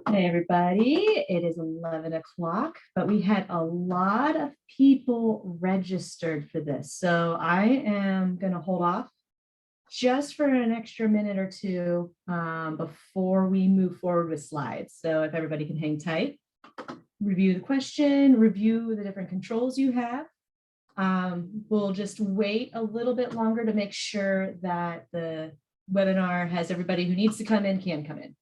Hey everybody, it is 11 o'clock, but we had a lot of people registered for this. So I am going to hold off just for an extra minute or two before we move forward with slides. So if everybody can hang tight, review the question, review the different controls you have. We'll just wait a little bit longer to make sure that the webinar has everybody who needs to come in can come in.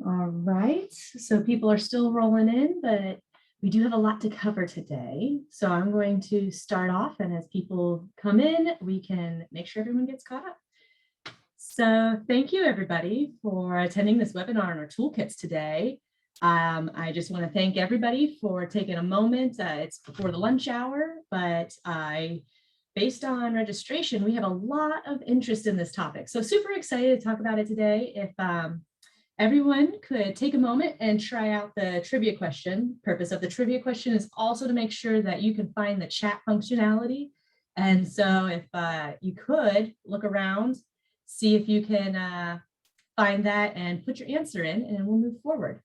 All right, so people are still rolling in, but we do have a lot to cover today. So I'm going to start off, and as people come in, we can make sure everyone gets caught up. So thank you everybody for attending this webinar on our toolkits today. I just want to thank everybody for taking a moment. It's before the lunch hour, but based on registration, we have a lot of interest in this topic. So super excited to talk about it today. If everyone could take a moment and try out the trivia question. Purpose of the trivia question is also to make sure that you can find the chat functionality. And so if you could look around, see if you can find that and put your answer in, and we'll move forward.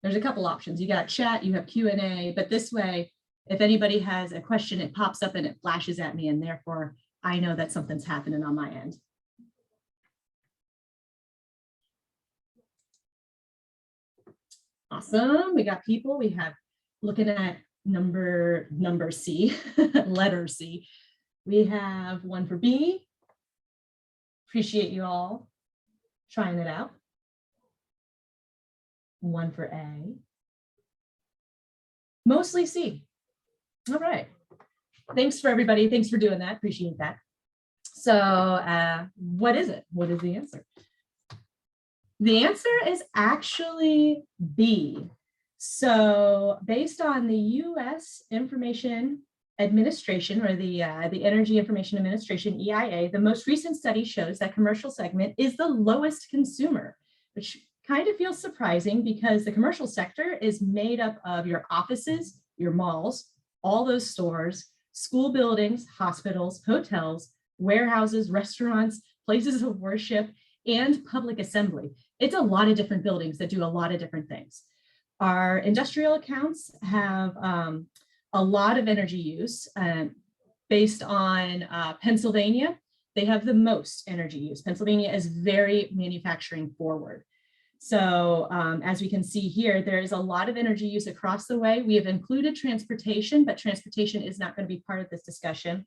There's a couple options. You got chat, you have Q&A, but this way, if anybody has a question, it pops up and it flashes at me, and therefore I know that something's happening on my end. Awesome. We got people. We have looking at number C, letter C. We have one for B. Appreciate you all trying it out. One for A. Mostly C. All right. Thanks for everybody. Thanks for doing that. Appreciate that. So what is it? What is the answer? The answer is actually B. So based on the U.S. Information Administration, or the Energy Information Administration, EIA, the most recent study shows that commercial segment is the lowest consumer, which kind of feels surprising because the commercial sector is made up of your offices, your malls, all those stores, school buildings, hospitals, hotels, warehouses, restaurants, places of worship, and public assembly. It's a lot of different buildings that do a lot of different things. Our industrial accounts have a lot of energy use. Based on Pennsylvania, they have the most energy use. Pennsylvania is very manufacturing forward. So as we can see here, there is a lot of energy use across the way. We have included transportation, but transportation is not going to be part of this discussion.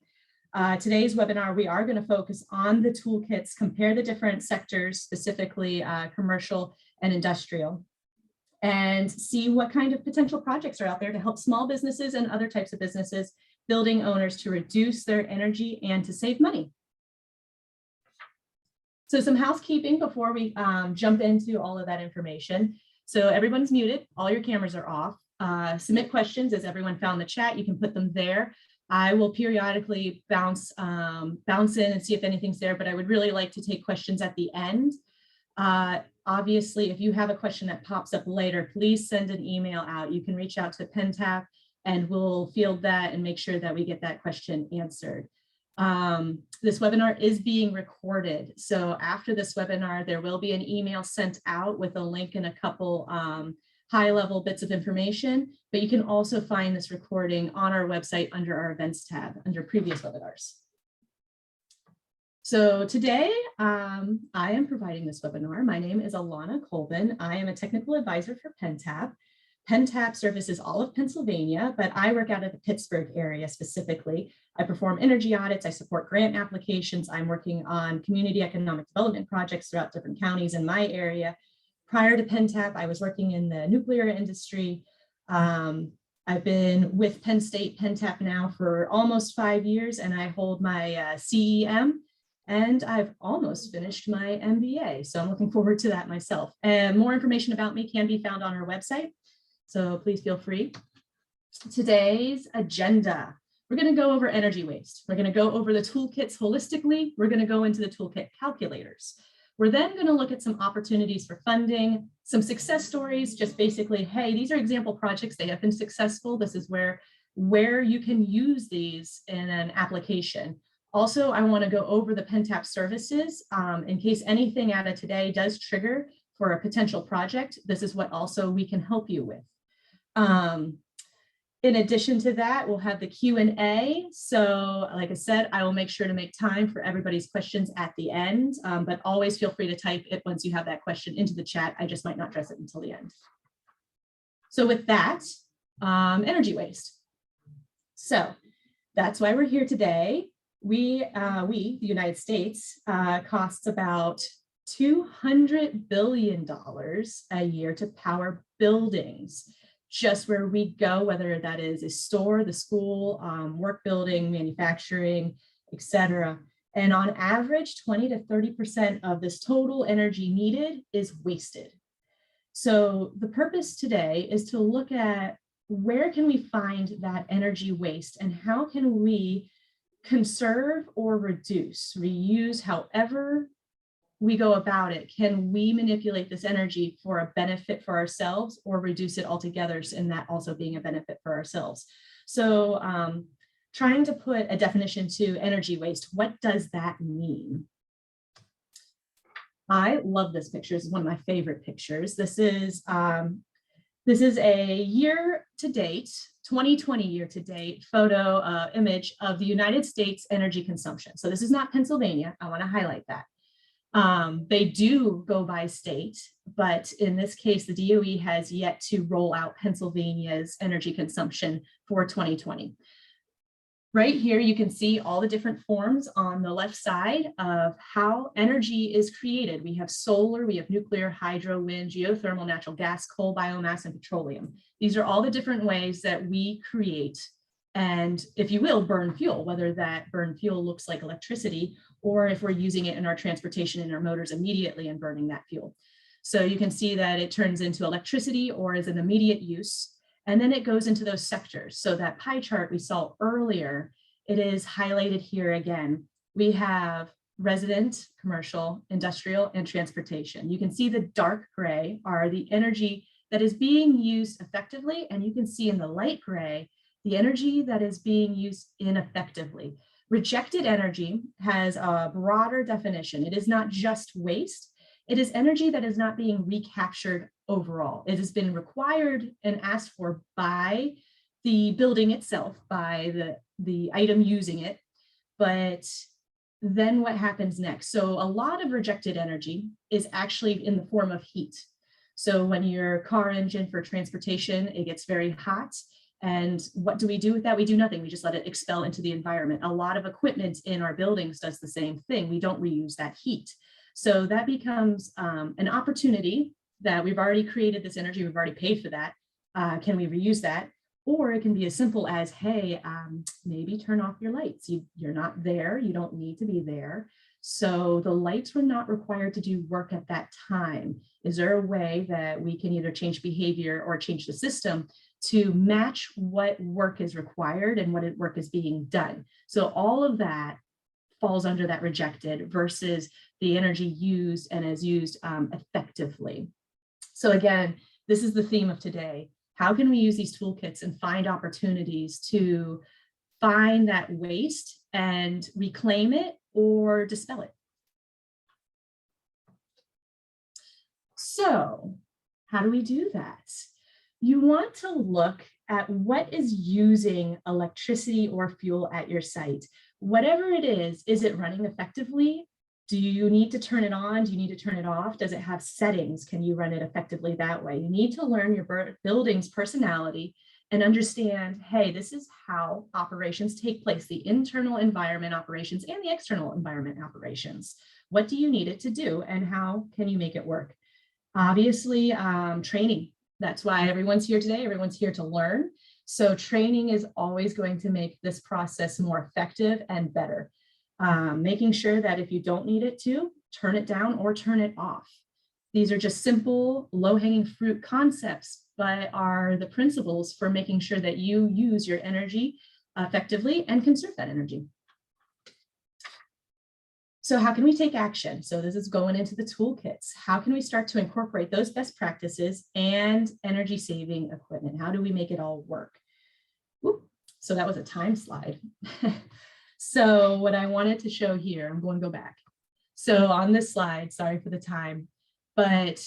Today's webinar, we are going to focus on the toolkits, compare the different sectors, specifically commercial and industrial, and see what kind of potential projects are out there to help small businesses and other types of businesses, building owners, to reduce their energy and to save money. So some housekeeping before we jump into all of that information. So everyone's muted, all your cameras are off. Submit questions. As everyone found the chat, you can put them there. I will periodically bounce in and see if anything's there, but I would really like to take questions at the end. Obviously, if you have a question that pops up later, please send an email out. You can reach out to PennTAP and we'll field that and make sure that we get that question answered. This webinar is being recorded. So after this webinar, there will be an email sent out with a link and a couple high-level bits of information, but you can also find this recording on our website under our events tab, under previous webinars. So today, I am providing this webinar. My name is Alana Colvin. I am a technical advisor for PennTAP. PennTAP services all of Pennsylvania, but I work out of the Pittsburgh area specifically. I perform energy audits, I support grant applications, I'm working on community economic development projects throughout different counties in my area. Prior to PennTAP, I was working in the nuclear industry. I've been with Penn State PennTAP now for almost 5 years, and I hold my CEM, and I've almost finished my MBA. So I'm looking forward to that myself. And more information about me can be found on our website. So please feel free. Today's agenda, we're going to go over energy waste. We're going to go over the toolkits holistically. We're going to go into the toolkit calculators. We're then going to look at some opportunities for funding, some success stories, just basically, hey, these are example projects. They have been successful. This is where you can use these in an application. Also, I want to go over the PennTAP services in case anything out of today does trigger for a potential project. This is what also we can help you with. In addition to that, we'll have the Q&A. So like I said, I will make sure to make time for everybody's questions at the end, but always feel free to type it once you have that question into the chat. I just might not address it until the end. So with that, energy waste. So that's why we're here today. We, the United States, costs about $200 billion a year to power buildings. Just where we go, whether that is a store, the school, work building, manufacturing, etc. And on average, 20 to 30% of this total energy needed is wasted. So the purpose today is to look at where can we find that energy waste and how can we conserve or reduce, reuse, however we go about it. Can we manipulate this energy for a benefit for ourselves or reduce it altogether, and that also being a benefit for ourselves? So trying to put a definition to energy waste, what does that mean? I love this picture. It's one of my favorite pictures. This is a year-to-date, 2020 year-to-date photo image of the United States energy consumption. So this is not Pennsylvania. I want to highlight that. They do go by state, but in this case, the DOE has yet to roll out Pennsylvania's energy consumption for 2020. Right here, you can see all the different forms on the left side of how energy is created. We have solar, we have nuclear, hydro, wind, geothermal, natural gas, coal, biomass, and petroleum. These are all the different ways that we create and, if you will, burn fuel, whether that burn fuel looks like electricity or if we're using it in our transportation in our motors immediately and burning that fuel. So you can see that it turns into electricity or is an immediate use, and then it goes into those sectors. So that pie chart we saw earlier, it is highlighted here again. We have resident, commercial, industrial, and transportation. You can see the dark gray are the energy that is being used effectively, and you can see in the light gray, the energy that is being used ineffectively. Rejected energy has a broader definition. It is not just waste. It is energy that is not being recaptured overall. It has been required and asked for by the building itself, by the item using it, but then what happens next? So a lot of rejected energy is actually in the form of heat. So when your car engine for transportation, it gets very hot. And what do we do with that? We do nothing. We just let it expel into the environment. A lot of equipment in our buildings does the same thing. We don't reuse that heat. So that becomes an opportunity that we've already created this energy. We've already paid for that. Can we reuse that? Or it can be as simple as, hey, maybe turn off your lights. You're not there. You don't need to be there. So the lights were not required to do work at that time. Is there a way that we can either change behavior or change the system to match what work is required and what work is being done? So all of that falls under that rejected versus the energy used and is used effectively. So again, this is the theme of today. How can we use these toolkits and find opportunities to find that waste and reclaim it or dispel it? So how do we do that? You want to look at what is using electricity or fuel at your site. Whatever it is it running effectively? Do you need to turn it on? Do you need to turn it off? Does it have settings? Can you run it effectively that way? You need to learn your building's personality and understand, hey, this is how operations take place, the internal environment operations and the external environment operations. What do you need it to do and how can you make it work? Obviously, training. That's why everyone's here today. Everyone's here to learn. So training is always going to make this process more effective and better. Making sure that if you don't need it to, turn it down or turn it off. These are just simple, low-hanging fruit concepts, but are the principles for making sure that you use your energy effectively and conserve that energy. So how can we take action? So this is going into the toolkits. How can we start to incorporate those best practices and energy saving equipment? How do we make it all work? Whoop. So that was a time slide. So what I wanted to show here, I'm going to go back. So on this slide, sorry for the time, but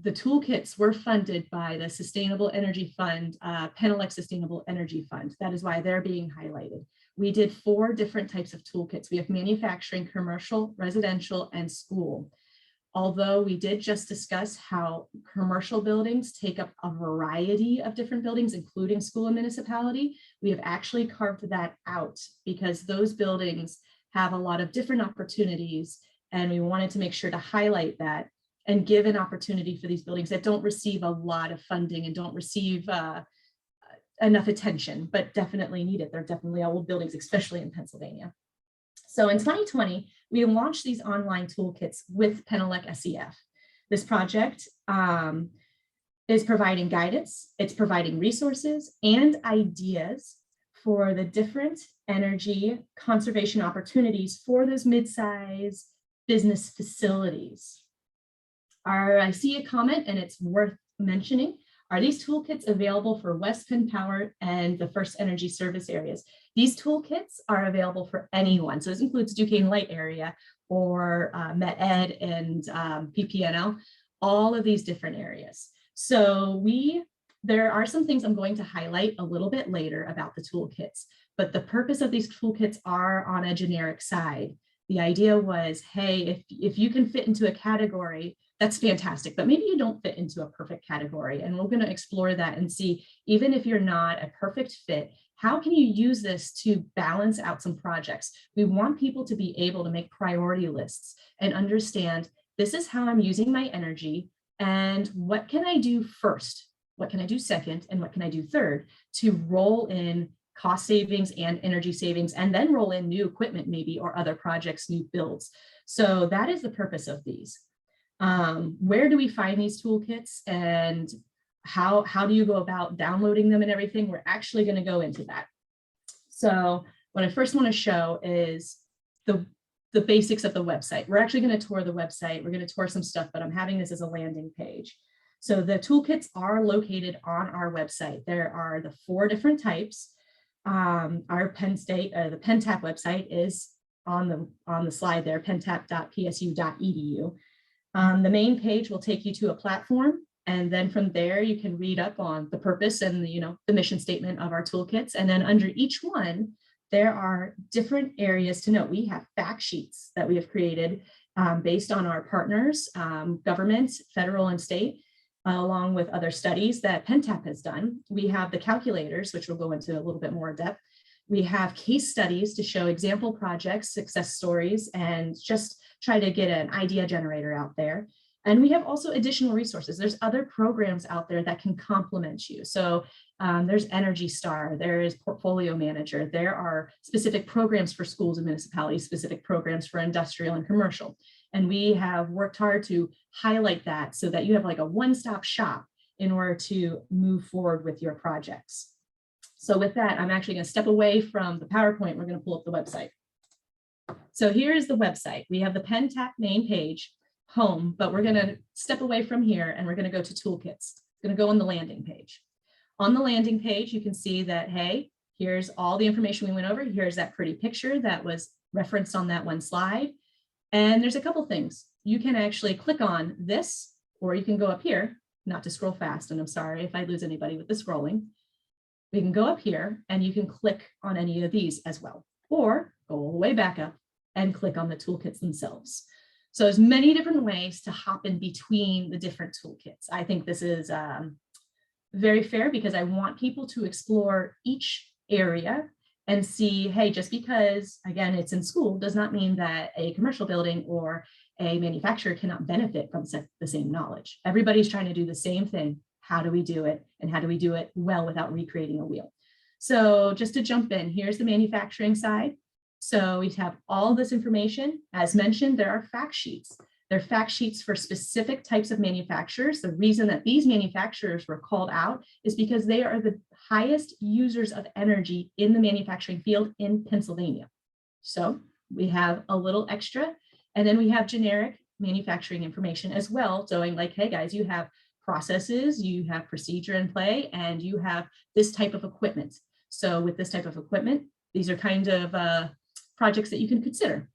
the toolkits were funded by the Sustainable Energy Fund, Penelec Sustainable Energy Fund. That is why they're being highlighted. We did 4 different types of toolkits. We have manufacturing, commercial, residential, and school. Although we did just discuss how commercial buildings take up a variety of different buildings, including school and municipality, we have actually carved that out because those buildings have a lot of different opportunities, and we wanted to make sure to highlight that and give an opportunity for these buildings that don't receive a lot of funding and don't receive enough attention, but definitely need it. They're definitely old buildings, especially in Pennsylvania. So in 2020, we launched these online toolkits with Penelec SEF. This project is providing guidance, it's providing resources and ideas for the different energy conservation opportunities for those mid-size business facilities. I see a comment and it's worth mentioning. Are these toolkits available for West Penn Power and the First Energy Service areas? These toolkits are available for anyone. So this includes Duquesne Light area or Met Ed and PPNL, all of these different areas. So there are some things I'm going to highlight a little bit later about the toolkits, but the purpose of these toolkits are on a generic side. The idea was, hey, if you can fit into a category, that's fantastic, but maybe you don't fit into a perfect category. And we're going to explore that and see, even if you're not a perfect fit, how can you use this to balance out some projects? We want people to be able to make priority lists and understand, this is how I'm using my energy and what can I do first? What can I do second? And what can I do third to roll in cost savings and energy savings, and then roll in new equipment maybe, or other projects, new builds. So that is the purpose of these. Where do we find these toolkits and how do you go about downloading them and everything? We're actually going to go into that. So what I first want to show is the basics of the website. We're actually going to tour the website. We're going to tour some stuff, but I'm having this as a landing page. So the toolkits are located on our website. There are the 4 different types. Our Penn State, the PennTAP website is on the slide there, pentap.psu.edu. The main page will take you to a platform, and then from there you can read up on the purpose and the mission statement of our toolkits. And then under each one, there are different areas to note. We have fact sheets that we have created based on our partners, government, federal and state, along with other studies that PennTAP has done. We have the calculators, which we'll go into a little bit more depth. We have case studies to show example projects, success stories, and just try to get an idea generator out there. And we have also additional resources. There's other programs out there that can complement you. So there's Energy Star, there is Portfolio Manager, there are specific programs for schools and municipalities, specific programs for industrial and commercial. And we have worked hard to highlight that so that you have like a one-stop shop in order to move forward with your projects. So with that, I'm actually going to step away from the PowerPoint. We're going to pull up the website. So here is the website. We have the PennTAP main page, home, but we're going to step away from here and we're going to go to Toolkits. It's going to go on the landing page. On the landing page, you can see that, hey, here's all the information we went over. Here's that pretty picture that was referenced on that one slide. And there's a couple things. You can actually click on this, or you can go up here, not to scroll fast. And I'm sorry if I lose anybody with the scrolling. We can go up here and you can click on any of these as well, or go all the way back up and click on the toolkits themselves. So there's many different ways to hop in between the different toolkits. I think this is very fair because I want people to explore each area and see, hey, just because, again, it's in school does not mean that a commercial building or a manufacturer cannot benefit from the same knowledge. Everybody's trying to do the same thing. How do we do it? And how do we do it well without recreating a wheel? So just to jump in, here's the manufacturing side. So we have all this information. As mentioned, there are fact sheets. They're fact sheets for specific types of manufacturers. The reason that these manufacturers were called out is because they are the highest users of energy in the manufacturing field in Pennsylvania. So we have a little extra, and then we have generic manufacturing information as well, showing like, hey guys, you have processes, you have procedure in play, and you have this type of equipment. So with this type of equipment, these are kind of projects that you can consider.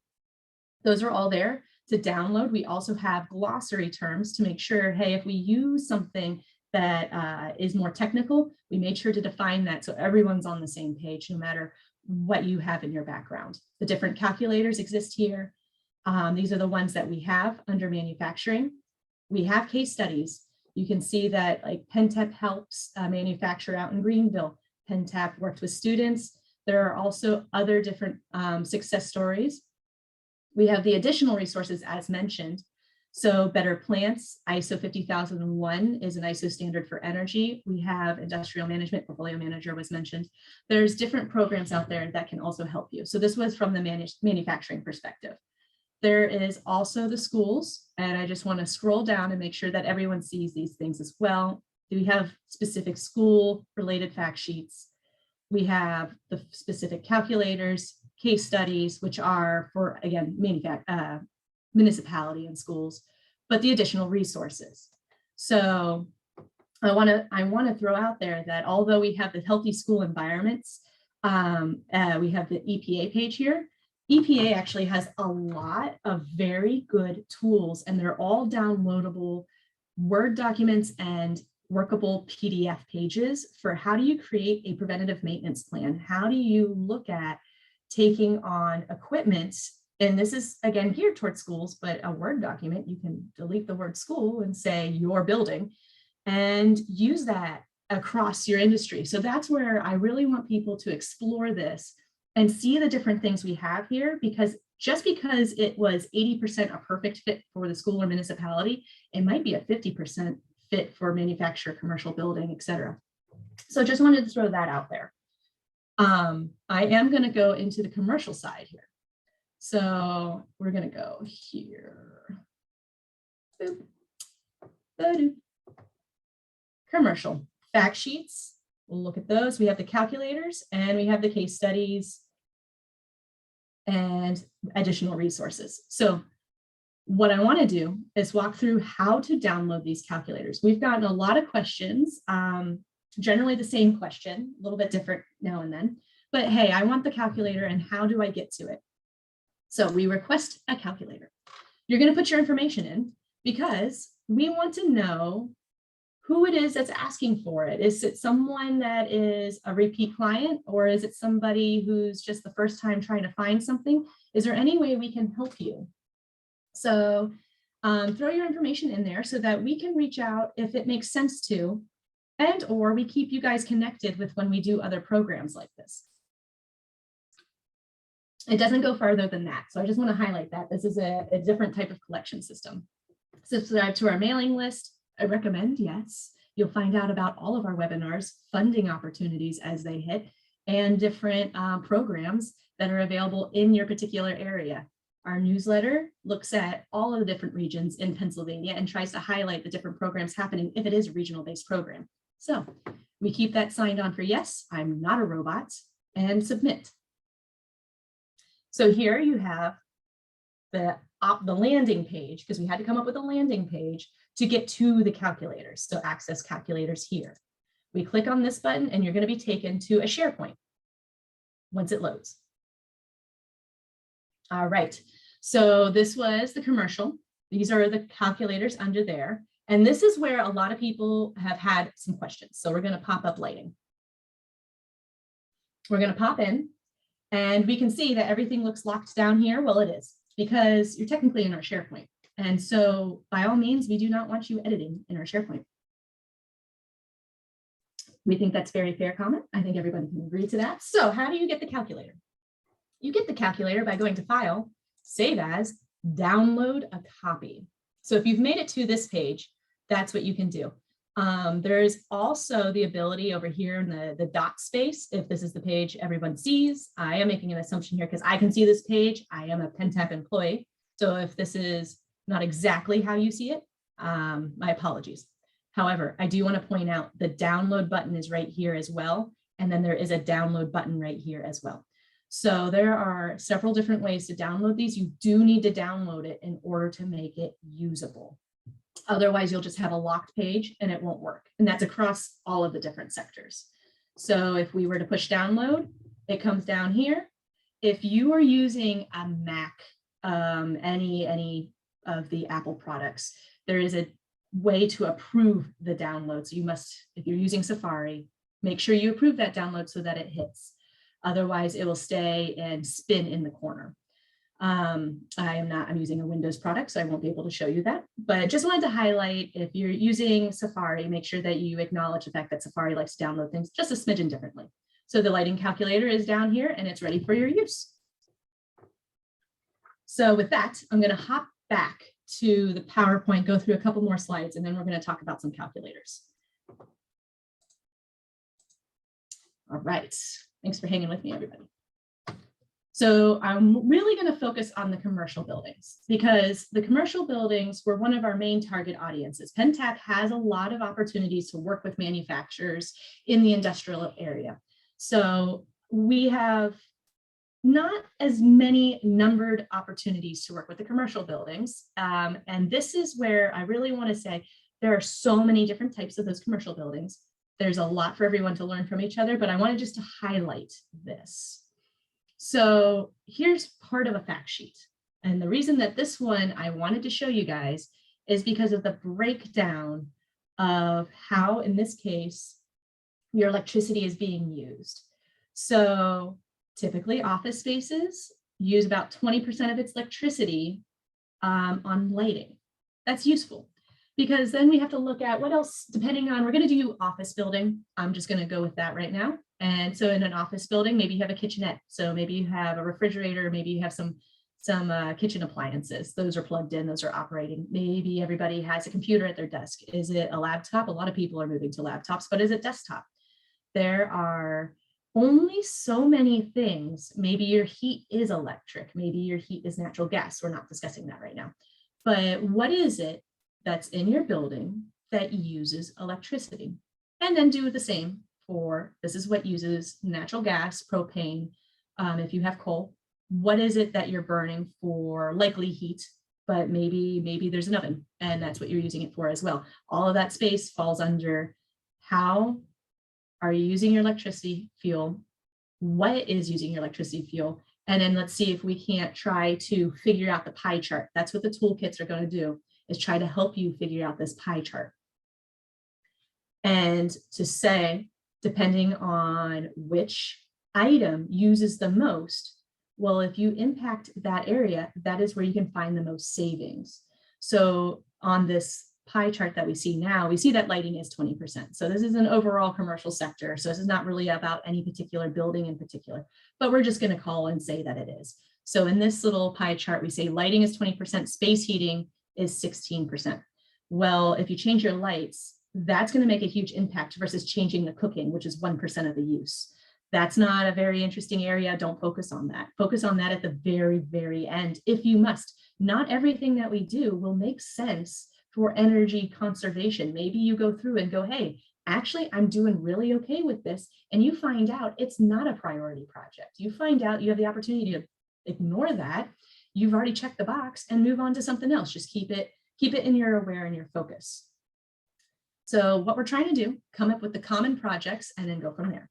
Those are all there to download. We also have glossary terms to make sure, hey, if we use something that is more technical, we made sure to define that so everyone's on the same page, no matter what you have in your background. The different calculators exist here. These are the ones that we have under manufacturing. We have case studies. You can see that like Pentap helps a manufacturer out in Greenville. Pentap worked with students. There are also other different success stories. We have the additional resources as mentioned. So Better Plants, ISO 50001 is an ISO standard for energy. We have industrial management, portfolio manager was mentioned. There's different programs out there that can also help you. So this was from the manufacturing perspective. There is also the schools, and I just want to scroll down and make sure that everyone sees these things as well. We have specific school related fact sheets. We have the specific calculators, case studies, which are for, again, municipality and schools, but the additional resources. So I want to throw out there that although we have the healthy school environments, we have the EPA page here. EPA actually has a lot of very good tools, and they're all downloadable Word documents and workable PDF pages for how do you create a preventative maintenance plan? How do you look at taking on equipment? And this is, again, geared towards schools, but a Word document, you can delete the word school and say your building and use that across your industry. So that's where I really want people to explore this and see the different things we have here, because just because it was 80% a perfect fit for the school or municipality, it might be a 50% fit for manufacturer, commercial building, et cetera. So just wanted to throw that out there. I am going to go into the commercial side here. So we're going to go here. Boop. Boop. Commercial fact sheets. We'll look at those. We have the calculators and we have the case studies and additional resources. So what I want to do is walk through how to download these calculators. We've gotten a lot of questions, generally the same question, a little bit different now and then, but hey, I want the calculator and how do I get to it? So we request a calculator. You're going to put your information in because we want to know who it is that's asking for it. Is it someone that is a repeat client, or is it somebody who's just the first time trying to find something? Is there any way we can help you? So throw your information in there so that we can reach out if it makes sense to, and or we keep you guys connected with when we do other programs like this. It doesn't go further than that. So I just want to highlight that. This is a different type of collection system. Subscribe to our mailing list. I recommend, yes. You'll find out about all of our webinars, funding opportunities as they hit, and different programs that are available in your particular area. Our newsletter looks at all of the different regions in Pennsylvania and tries to highlight the different programs happening if it is a regional-based program. So we keep that signed on for yes, I'm not a robot, and submit. So here you have the landing page, because we had to come up with a landing page to get to the calculators. So access calculators here. We click on this button and you're going to be taken to a SharePoint once it loads. All right, so this was the commercial. These are the calculators under there. And this is where a lot of people have had some questions. So we're going to pop up lighting. We're going to pop in and we can see that everything looks locked down here. Well, it is because you're technically in our SharePoint. And so by all means, we do not want you editing in our SharePoint. We think that's very fair comment. I think everybody can agree to that. So how do you get the calculator? You get the calculator by going to File, Save As, Download a Copy. So if you've made it to this page, that's what you can do. There's also the ability over here in the dot space. If this is the page everyone sees, I am making an assumption here because I can see this page. I am a PennTAP employee. So if this is not exactly how you see it, my apologies. However, I do want to point out the download button is right here as well. And then there is a download button right here as well. So there are several different ways to download these. You do need to download it in order to make it usable. Otherwise, you'll just have a locked page and it won't work. And that's across all of the different sectors. So if we were to push download, it comes down here. If you are using a Mac, any of the Apple products, there is a way to approve the download. So you must, if you're using Safari, make sure you approve that download so that it hits. Otherwise, it will stay and spin in the corner. I'm using a Windows product, so I won't be able to show you that. But just wanted to highlight, if you're using Safari, make sure that you acknowledge the fact that Safari likes to download things just a smidgen differently. So the lighting calculator is down here and it's ready for your use. So with that, I'm going to hop back to the PowerPoint, go through a couple more slides, and then we're going to talk about some calculators. All right. Thanks for hanging with me, everybody. So I'm really going to focus on the commercial buildings because the commercial buildings were one of our main target audiences. PennTAP has a lot of opportunities to work with manufacturers in the industrial area. So we have not as many numbered opportunities to work with the commercial buildings. And this is where I really want to say there are so many different types of those commercial buildings. There's a lot for everyone to learn from each other, but I wanted just to highlight this. So here's part of a fact sheet. And the reason that this one I wanted to show you guys is because of the breakdown of how, in this case, your electricity is being used. So typically office spaces use about 20% of its electricity on lighting. That's useful because then we have to look at what else, depending on, we're going to do office building. I'm just going to go with that right now. And so in an office building, maybe you have a kitchenette. So maybe you have a refrigerator, maybe you have some kitchen appliances. Those are plugged in, those are operating. Maybe everybody has a computer at their desk. Is it a laptop? A lot of people are moving to laptops, but is it desktop? There are only so many things. Maybe your heat is electric. Maybe your heat is natural gas. We're not discussing that right now. But what is it that's in your building that uses electricity? And then do the same for, this is what uses natural gas, propane. If you have coal, what is it that you're burning for likely heat, but maybe there's an oven and that's what you're using it for as well. All of that space falls under how are you using your electricity fuel? What is using your electricity fuel? And then let's see if we can't try to figure out the pie chart. That's what the toolkits are going to do, is try to help you figure out this pie chart. And to say, depending on which item uses the most, well, if you impact that area, that is where you can find the most savings. So on this pie chart that we see now, we see that lighting is 20%. So this is an overall commercial sector. So this is not really about any particular building in particular, but we're just going to call and say that it is. So in this little pie chart, we say lighting is 20%, space heating is 16%. Well, if you change your lights, that's going to make a huge impact versus changing the cooking, which is 1% of the use. That's not a very interesting area. Don't focus on that. Focus on that at the very, very end, if you must. Not everything that we do will make sense for energy conservation. Maybe you go through and go, hey, actually, I'm doing really okay with this. And you find out it's not a priority project. You find out you have the opportunity to ignore that. you've already checked the box and move on to something else. Just keep it in your aware and your focus. So what we're trying to do, come up with the common projects and then go from there.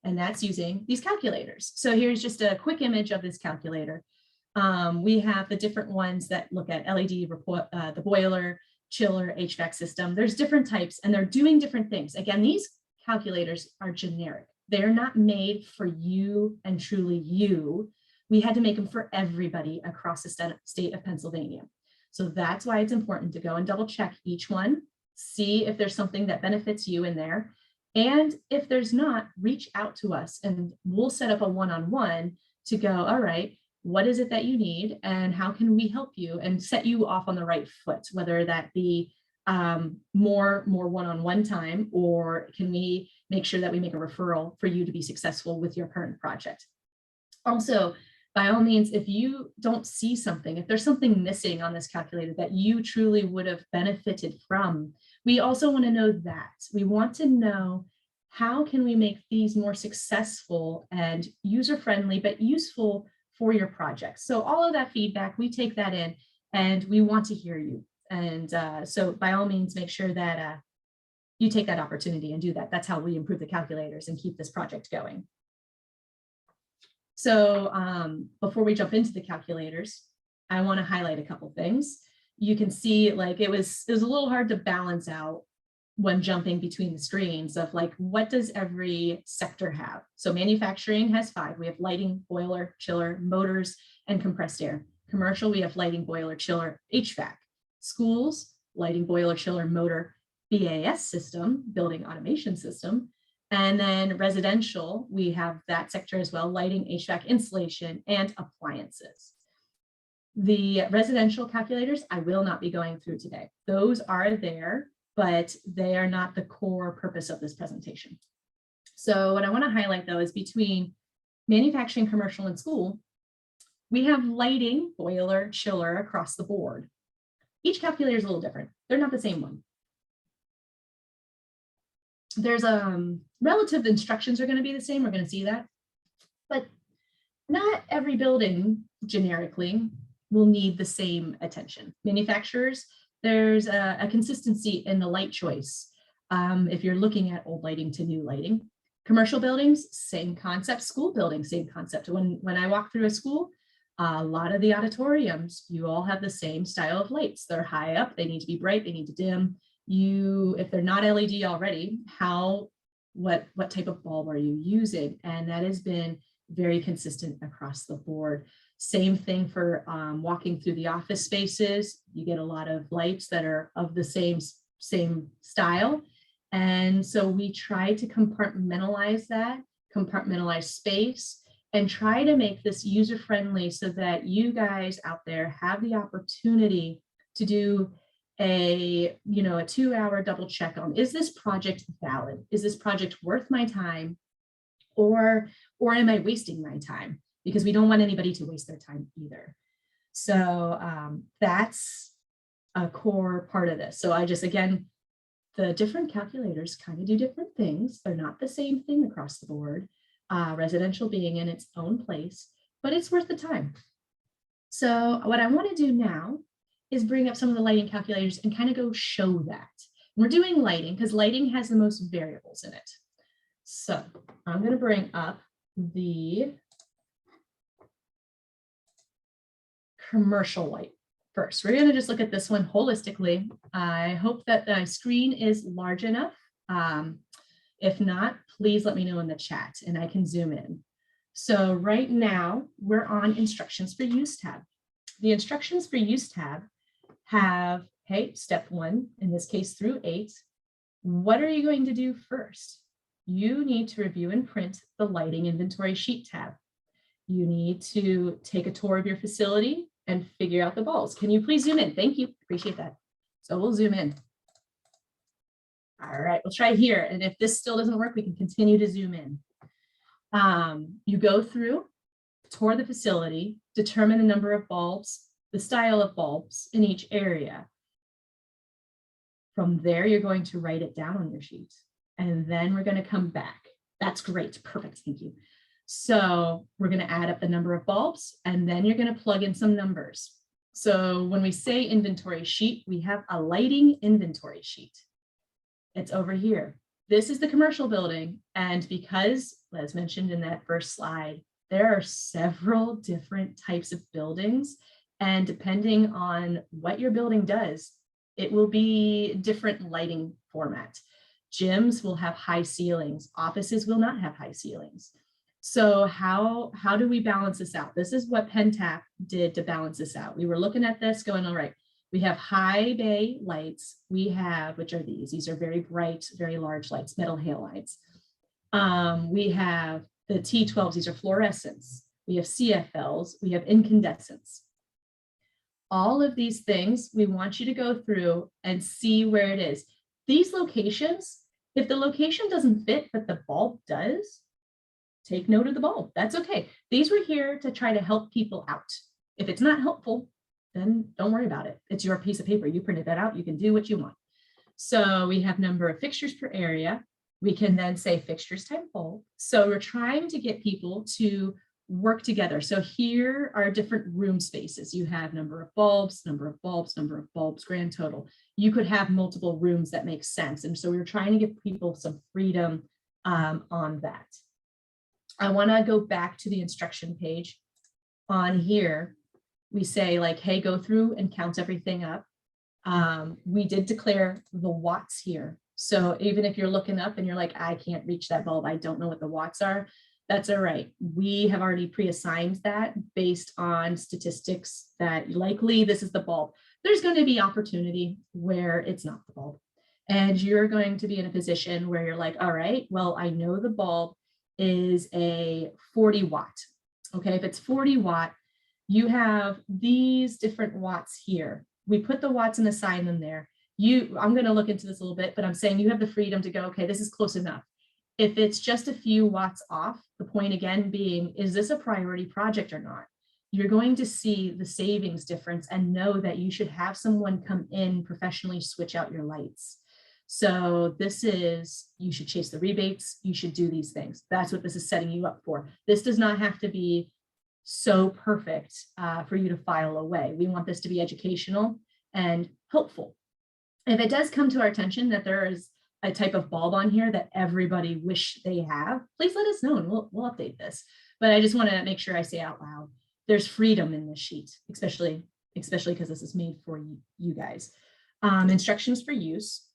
And that's using these calculators. So here's just a quick image of this calculator. We have the different ones that look at LED, the boiler, chiller, HVAC system. There's different types and they're doing different things. Again, these calculators are generic. They're not made for you and truly you. We had to make them for everybody across the state of Pennsylvania. So that's why it's important to go and double check each one, see if there's something that benefits you in there. And if there's not, reach out to us and we'll set up a one-on-one to go, all right, what is it that you need and how can we help you and set you off on the right foot, whether that be more one-on-one time, or can we make sure that we make a referral for you to be successful with your current project. Also, by all means, if you don't see something, if there's something missing on this calculator that you truly would have benefited from, we also want to know that. We want to know how can we make these more successful and user-friendly, but useful for your projects. So all of that feedback, we take that in and we want to hear you. And so by all means, make sure that you take that opportunity and do that. That's how we improve the calculators and keep this project going. So before we jump into the calculators, I want to highlight a couple things. You can see like it was a little hard to balance out when jumping between the screens of like, what does every sector have? So manufacturing has 5. We have lighting, boiler, chiller, motors, and compressed air. Commercial, we have lighting, boiler, chiller, HVAC. Schools, lighting, boiler, chiller, motor, BAS system, building automation system. And then residential, we have that sector as well, lighting, HVAC, insulation, and appliances. The residential calculators, I will not be going through today. Those are there, but they are not the core purpose of this presentation. So what I want to highlight though is between manufacturing, commercial, and school, we have lighting, boiler, chiller across the board. Each calculator is a little different. They're not the same one. There's relative instructions are going to be the same. We're going to see that, but not every building generically will need the same attention. Manufacturers, there's a consistency in the light choice. If you're looking at old lighting to new lighting, commercial buildings, same concept. School buildings, same concept. When I walk through a school, a lot of the auditoriums, you all have the same style of lights. They're high up, they need to be bright, they need to dim. If they're not LED already, what type of bulb are you using? And that has been very consistent across the board. Same thing for walking through the office spaces. You get a lot of lights that are of the same style. And so we try to compartmentalize that, compartmentalize space, and try to make this user-friendly so that you guys out there have the opportunity to do a 2-hour double check on, is this project valid? Is this project worth my time? Or am I wasting my time? Because we don't want anybody to waste their time either. So that's a core part of this. So again, the different calculators kind of do different things. They're not the same thing across the board. Residential being in its own place, but it's worth the time. So what I want to do now is bring up some of the lighting calculators and kind of go show that. And we're doing lighting because lighting has the most variables in it. So I'm going to bring up the commercial light first. We're going to just look at this one holistically. I hope that the screen is large enough. If not, please let me know in the chat and I can zoom in. So right now we're on instructions for use tab. The instructions for use tab have, hey, step 1, in this case through 8. What are you going to do first? You need to review and print the lighting inventory sheet tab. You need to take a tour of your facility and figure out the bulbs. Can you please zoom in? Thank you, appreciate that. So we'll zoom in. All right, we'll try here. And if this still doesn't work, we can continue to zoom in. You go through, tour the facility, determine the number of bulbs, the style of bulbs in each area. From there, you're going to write it down on your sheet. And then we're going to come back. That's great. Perfect. Thank you. So we're going to add up the number of bulbs, and then you're going to plug in some numbers. So when we say inventory sheet, we have a lighting inventory sheet. It's over here. This is the commercial building. And because, as mentioned in that first slide, there are several different types of buildings. And depending on what your building does, it will be different lighting format. Gyms will have high ceilings. Offices will not have high ceilings. So how do we balance this out? This is what PennTAP did to balance this out. We were looking at this going, all right, we have high bay lights. We have, which are these? These are very bright, very large lights, metal halides. We have the T12s. These are fluorescents. We have CFLs. We have incandescents. All of these things, we want you to go through and see where it is. These locations, if the location doesn't fit, but the bulb does, take note of the bulb. That's okay. These were here to try to help people out. If it's not helpful, then don't worry about it. It's your piece of paper. You printed that out. You can do what you want. So we have number of fixtures per area. We can then say fixtures times bulb. So we're trying to get people to work together. So here are different room spaces. You have number of bulbs, grand total. You could have multiple rooms that make sense. And so we're trying to give people some freedom on that. I want to go back to the instruction page. On here, we say like, hey, go through and count everything up. We did declare the watts here. So even if you're looking up and you're like, I can't reach that bulb, I don't know what the watts are, that's all right. We have already pre-assigned that based on statistics that likely this is the bulb. There's going to be opportunity where it's not the bulb. And you're going to be in a position where you're like, all right, well, I know the bulb is a 40 watt. Okay, if it's 40 watt, you have these different watts here. We put the watts and assign them there. I'm going to look into this a little bit, but I'm saying you have the freedom to go, okay, this is close enough. If it's just a few watts off, the point again being, is this a priority project or not? You're going to see the savings difference and know that you should have someone come in professionally switch out your lights. So this is, you should chase the rebates, you should do these things. That's what this is setting you up for. This does not have to be so perfect for you to file away. We want this to be educational and helpful. If it does come to our attention that there is a type of bulb on here that everybody wish they have, please let us know and we'll update this. But I just want to make sure I say out loud, there's freedom in this sheet, especially because this is made for you guys. Instructions for use.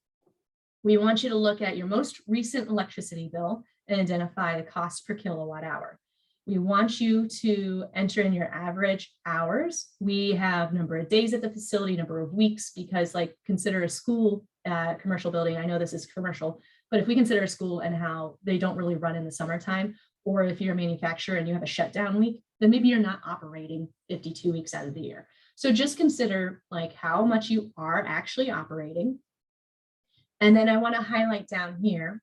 We want you to look at your most recent electricity bill and identify the cost per kilowatt hour. We want you to enter in your average hours. We have number of days at the facility, number of weeks, because like consider a school commercial building. I know this is commercial, but if we consider a school and how they don't really run in the summertime, or if you're a manufacturer and you have a shutdown week, then maybe you're not operating 52 weeks out of the year. So just consider like how much you are actually operating. And then I want to highlight down here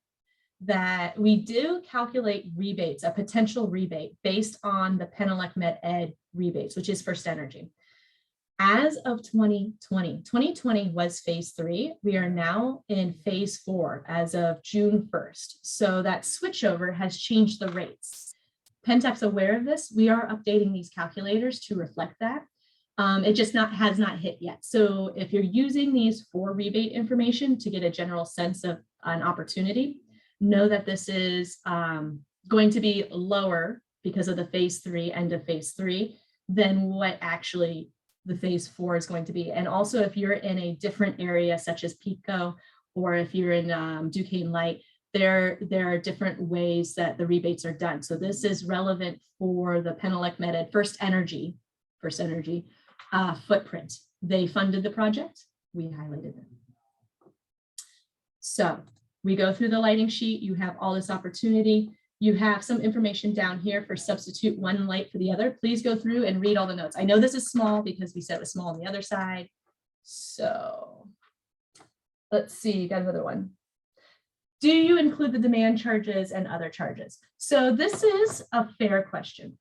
that we do calculate rebates, a potential rebate based on the Penelec Med Ed rebates, which is First Energy. As of 2020 was phase 3. We are now in phase 4 as of June 1st. So that switchover has changed the rates. Pentap's aware of this. We are updating these calculators to reflect that. It just has not hit yet. So if you're using these for rebate information to get a general sense of an opportunity, know that this is going to be lower because of the phase 3, end of phase 3, than what actually the phase 4 is going to be. And also if you're in a different area such as Pico, or if you're in Duquesne Light, there are different ways that the rebates are done. So this is relevant for the Penelec Med Ed First Energy footprint. They funded the project, we highlighted them. So we go through the lighting sheet, you have all this opportunity. You have some information down here for substitute one light for the other. Please go through and read all the notes. I know this is small because we said it was small on the other side. So let's see, got another one. Do you include the demand charges and other charges? So this is a fair question.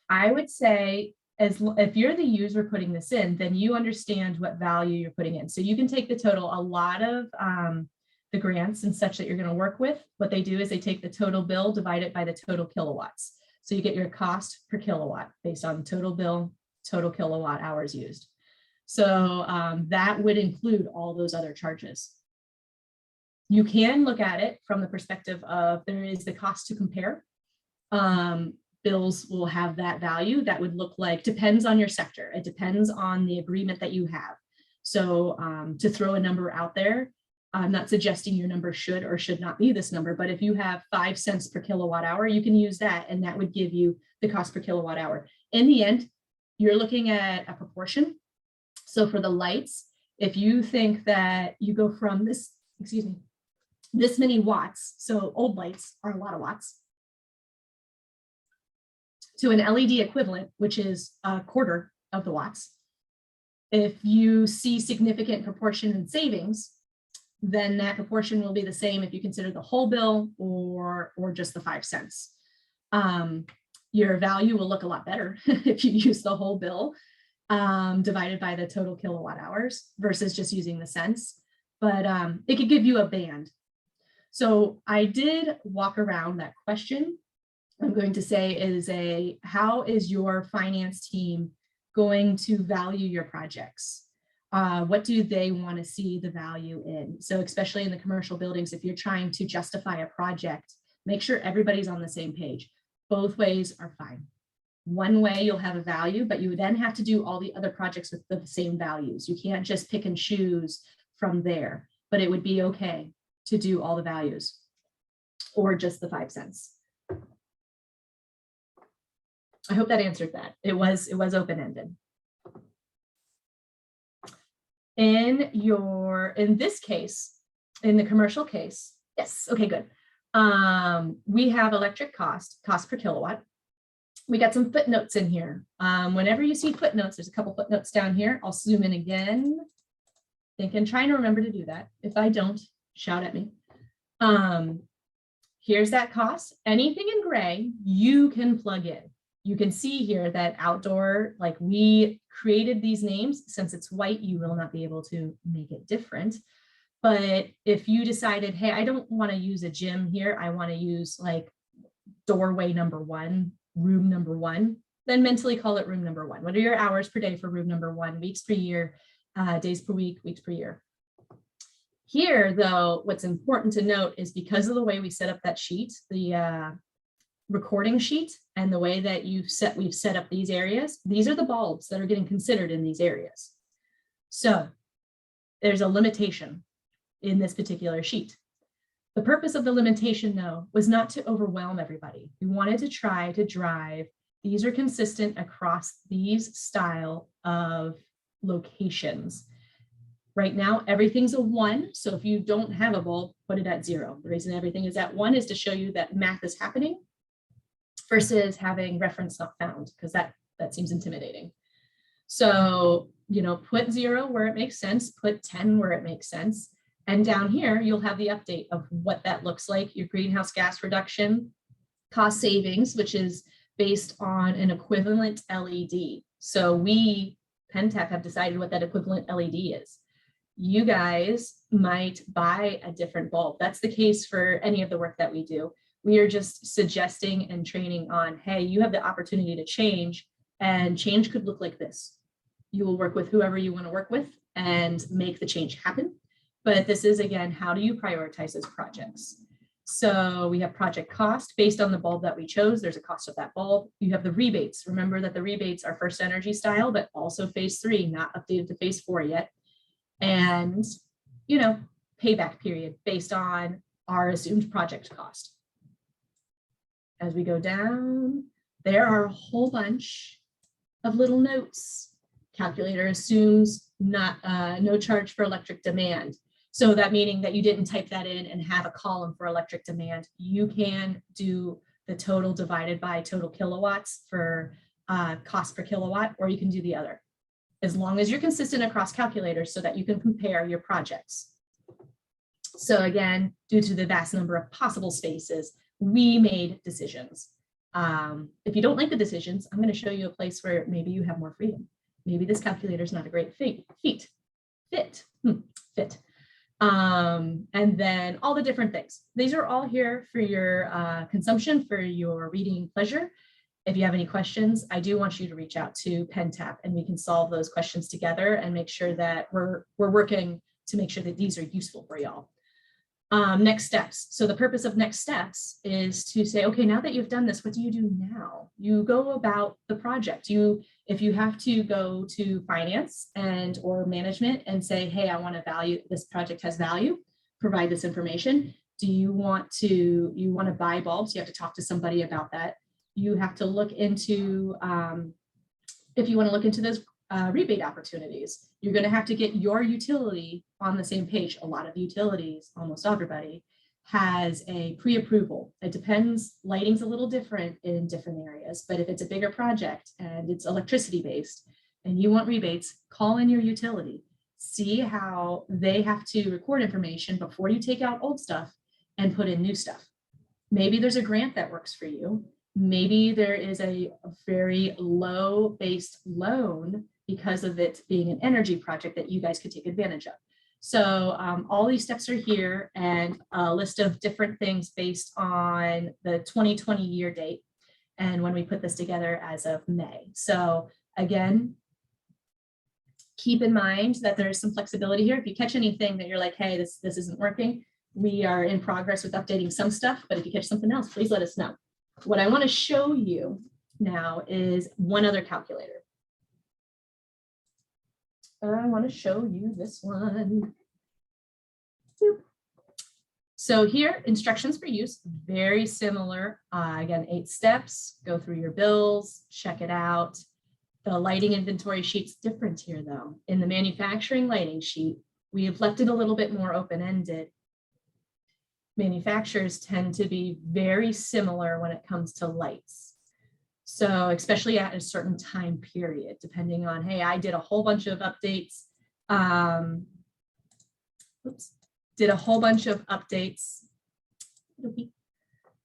I would say if you're the user putting this in, then you understand what value you're putting in. So you can take the total. A lot of the grants and such that you're going to work with, what they do is they take the total bill, divide it by the total kilowatts. So you get your cost per kilowatt based on total bill, total kilowatt hours used. So that would include all those other charges. You can look at it from the perspective of there is the cost to compare. Bills will have that value that would look like, depends on your sector. It depends on the agreement that you have. So to throw a number out there, I'm not suggesting your number should or should not be this number, but if you have 5 cents per kilowatt hour, you can use that and that would give you the cost per kilowatt hour. In the end, you're looking at a proportion. So for the lights, if you think that you go from this, excuse me, this many watts, so old lights are a lot of watts, to an LED equivalent, which is a quarter of the watts. If you see significant proportion in savings, then that proportion will be the same if you consider the whole bill or just the 5 cents. Your value will look a lot better if you use the whole bill divided by the total kilowatt hours versus just using the cents. But it could give you a band. So I did walk around that question. I'm going to say is how is your finance team going to value your projects? What do they want to see the value in? So especially in the commercial buildings, if you're trying to justify a project, make sure everybody's on the same page. Both ways are fine. One way you'll have a value, but you then have to do all the other projects with the same values. You can't just pick and choose from there, but it would be okay to do all the values or just the 5 cents. I hope that answered that. It was open-ended. In this case, in the commercial case, yes, okay, good. We have electric cost per kilowatt. We got some footnotes in here. Whenever you see footnotes, there's a couple footnotes down here. I'll zoom in again. Trying to remember to do that. If I don't, shout at me. Here's that cost. Anything in gray, you can plug in. You can see here that outdoor, like we created these names. Since it's white, you will not be able to make it different. But if you decided, hey, I don't want to use a gym here, I want to use like doorway number 1, room number 1, then mentally call it room number 1. What are your hours per day for room number 1, weeks per year, days per week, weeks per year? Here, though, what's important to note is because of the way we set up that sheet, the recording sheet, and the way that we've set up these areas, these are the bulbs that are getting considered in these areas. So there's a limitation in this particular sheet. The purpose of the limitation, though, was not to overwhelm everybody. We wanted to try to drive, these are consistent across these style of locations. Right now, everything's a 1. So if you don't have a bulb, put it at 0. The reason everything is at 1 is to show you that math is happening versus having reference not found, because that seems intimidating. So, put 0 where it makes sense, put 10 where it makes sense. And down here, you'll have the update of what that looks like, your greenhouse gas reduction, cost savings, which is based on an equivalent LED. So we, PennTAP, have decided what that equivalent LED is. You guys might buy a different bulb. That's the case for any of the work that we do. We are just suggesting and training on, hey, you have the opportunity to change, and change could look like this. You will work with whoever you want to work with and make the change happen. But this is, again, how do you prioritize those projects? So we have project cost based on the bulb that we chose. There's a cost of that bulb. You have the rebates. Remember that the rebates are first energy style, but also phase 3, not updated to phase 4 yet. And, payback period based on our assumed project cost. As we go down, there are a whole bunch of little notes. Calculator assumes no charge for electric demand. So that meaning that you didn't type that in and have a column for electric demand. You can do the total divided by total kilowatts for cost per kilowatt, or you can do the other, as long as you're consistent across calculators so that you can compare your projects. So again, due to the vast number of possible spaces, we made decisions. If you don't like the decisions, I'm going to show you a place where maybe you have more freedom. Maybe this calculator is not a great fit. And then all the different things. These are all here for your consumption, for your reading pleasure. If you have any questions, I do want you to reach out to PennTAP and we can solve those questions together and make sure that we're working to make sure that these are useful for y'all. Next steps. So the purpose of next steps is to say, okay, now that you've done this, what do you do now? You go about the project. If you have to go to finance and or management and say, hey, I want to value, this project has value, provide this information. Do you want to buy bulbs? You have to talk to somebody about that. You have to look into, if you want to look into those rebate opportunities, you're going to have to get your utility on the same page. A lot of utilities, almost everybody, has a pre-approval. It depends, lighting's a little different in different areas, but if it's a bigger project and it's electricity based and you want rebates, call in your utility. See how they have to record information before you take out old stuff and put in new stuff. Maybe there's a grant that works for you. Maybe there is a very low based loan because of it being an energy project that you guys could take advantage of. So all these steps are here and a list of different things based on the 2020 year date and when we put this together as of May. So again, keep in mind that there's some flexibility here. If you catch anything that you're like, hey, this isn't working, we are in progress with updating some stuff, but if you catch something else, please let us know. What I want to show you now is one other calculator. I want to show you this one. So here, instructions for use, very similar. Again, 8 steps, go through your bills, check it out. The lighting inventory sheet's different here though. In the manufacturing lighting sheet, we have left it a little bit more open-ended. Manufacturers tend to be very similar when it comes to lights. So especially at a certain time period, depending on, hey, I did a whole bunch of updates. Did a whole bunch of updates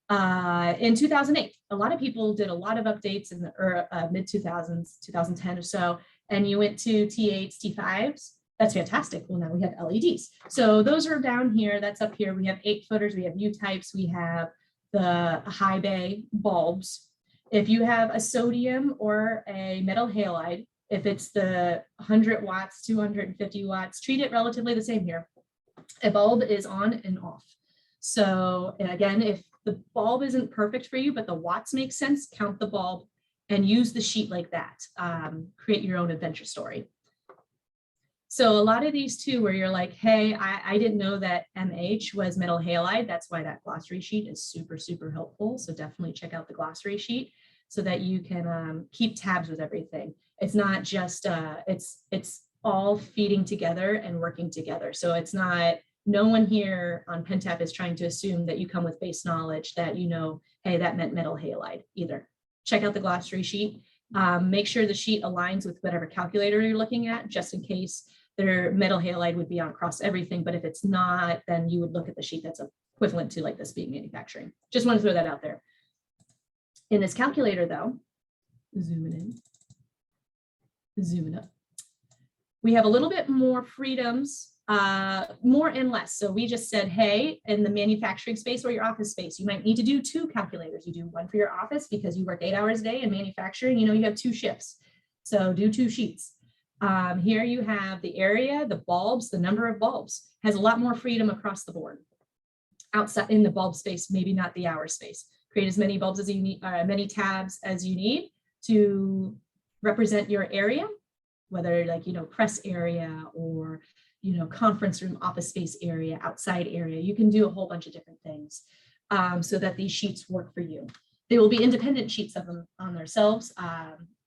in 2008. A lot of people did a lot of updates in the mid 2000s, 2010 or so, and you went to T8s, T5s. That's fantastic. Well, now we have LEDs. So those are down here. That's up here. We have 8-footers. We have U-types. We have the high bay bulbs. If you have a sodium or a metal halide, if it's the 100 watts, 250 watts, treat it relatively the same here. A bulb is on and off. So and again, if the bulb isn't perfect for you, but the watts make sense, count the bulb and use the sheet like that. Create your own adventure story. So a lot of these too, where you're like, hey, I didn't know that MH was metal halide. That's why that glossary sheet is super, super helpful. So definitely check out the glossary sheet so that you can keep tabs with everything. It's not just, it's all feeding together and working together. So it's not, no one here on Pentap is trying to assume that you come with base knowledge that you know, hey, that meant metal halide either. Check out the glossary sheet. Make sure the sheet aligns with whatever calculator you're looking at, just in case their metal halide would be on across everything. But if it's not, then you would look at the sheet that's equivalent to like this being manufacturing. Just want to throw that out there. In this calculator though, zooming in, zooming up, we have a little bit more freedoms, more and less. So we just said, hey, in the manufacturing space or your office space, you might need to do 2 calculators. You do one for your office because you work 8 hours a day in manufacturing, you know, you have 2 shifts. So do 2 sheets. Here you have the area, the bulbs, the number of bulbs has a lot more freedom across the board. Outside in the bulb space, maybe not the hour space. Create as many bulbs as you need, many tabs as you need to represent your area, whether like, you know, press area or, you know, conference room, office space area, outside area. You can do a whole bunch of different things so that these sheets work for you. They will be independent sheets of them on themselves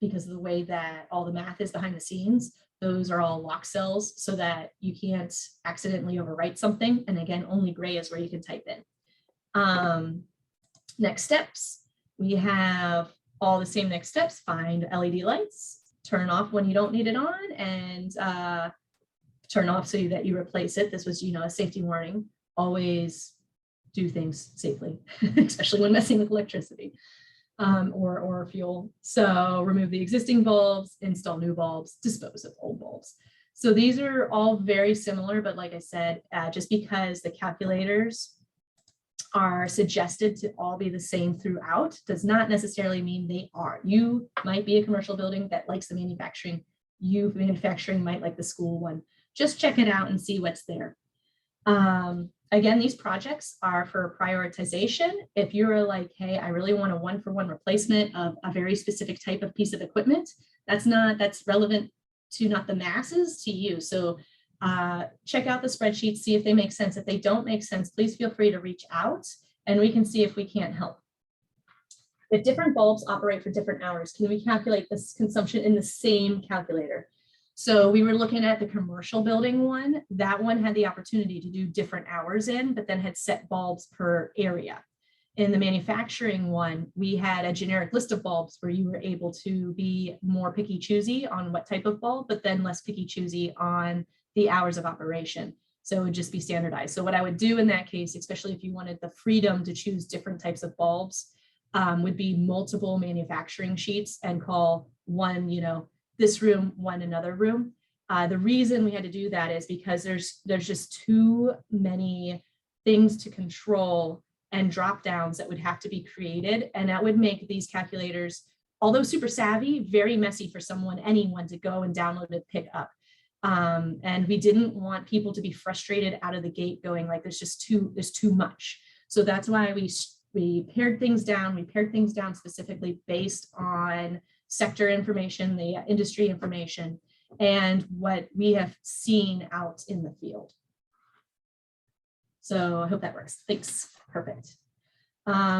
because of the way that all the math is behind the scenes. Those are all lock cells so that you can't accidentally overwrite something. And again, only gray is where you can type in. Next steps, we have all the same next steps. Find LED lights, turn off when you don't need it on, and turn off so that you replace it. This was, you know, a safety warning. Always do things safely, especially when messing with electricity or fuel. So remove the existing bulbs, install new bulbs, dispose of old bulbs. So these are all very similar, but like I said, just because the calculators are suggested to all be the same throughout does not necessarily mean they are. You might be a commercial building that likes the manufacturing. You manufacturing might like the school one. Just check it out and see what's there. Again, these projects are for prioritization. If you're like, hey, I really want a one-for-one replacement of a very specific type of piece of equipment, that's relevant to not the masses, to you. So check out the spreadsheets, see if they make sense. If they don't make sense, please feel free to reach out and we can see if we can't help. If different bulbs operate for different hours, can we calculate this consumption in the same calculator? So we were looking at the commercial building one. That one had the opportunity to do different hours in, but then had set bulbs per area. In the manufacturing one, we had a generic list of bulbs where you were able to be more picky choosy on what type of bulb, but then less picky choosy on the hours of operation. So it would just be standardized. So what I would do in that case, especially if you wanted the freedom to choose different types of bulbs, would be multiple manufacturing sheets and call one, this room, one another room. The reason we had to do that is because there's just too many things to control and drop downs that would have to be created. And that would make these calculators, although super savvy, very messy for anyone to go and download and pick up. And we didn't want people to be frustrated out of the gate going like, there's too much. So that's why we pared things down. We pared things down specifically based on sector information, the industry information, and what we have seen out in the field. So I hope that works. Thanks. Perfect.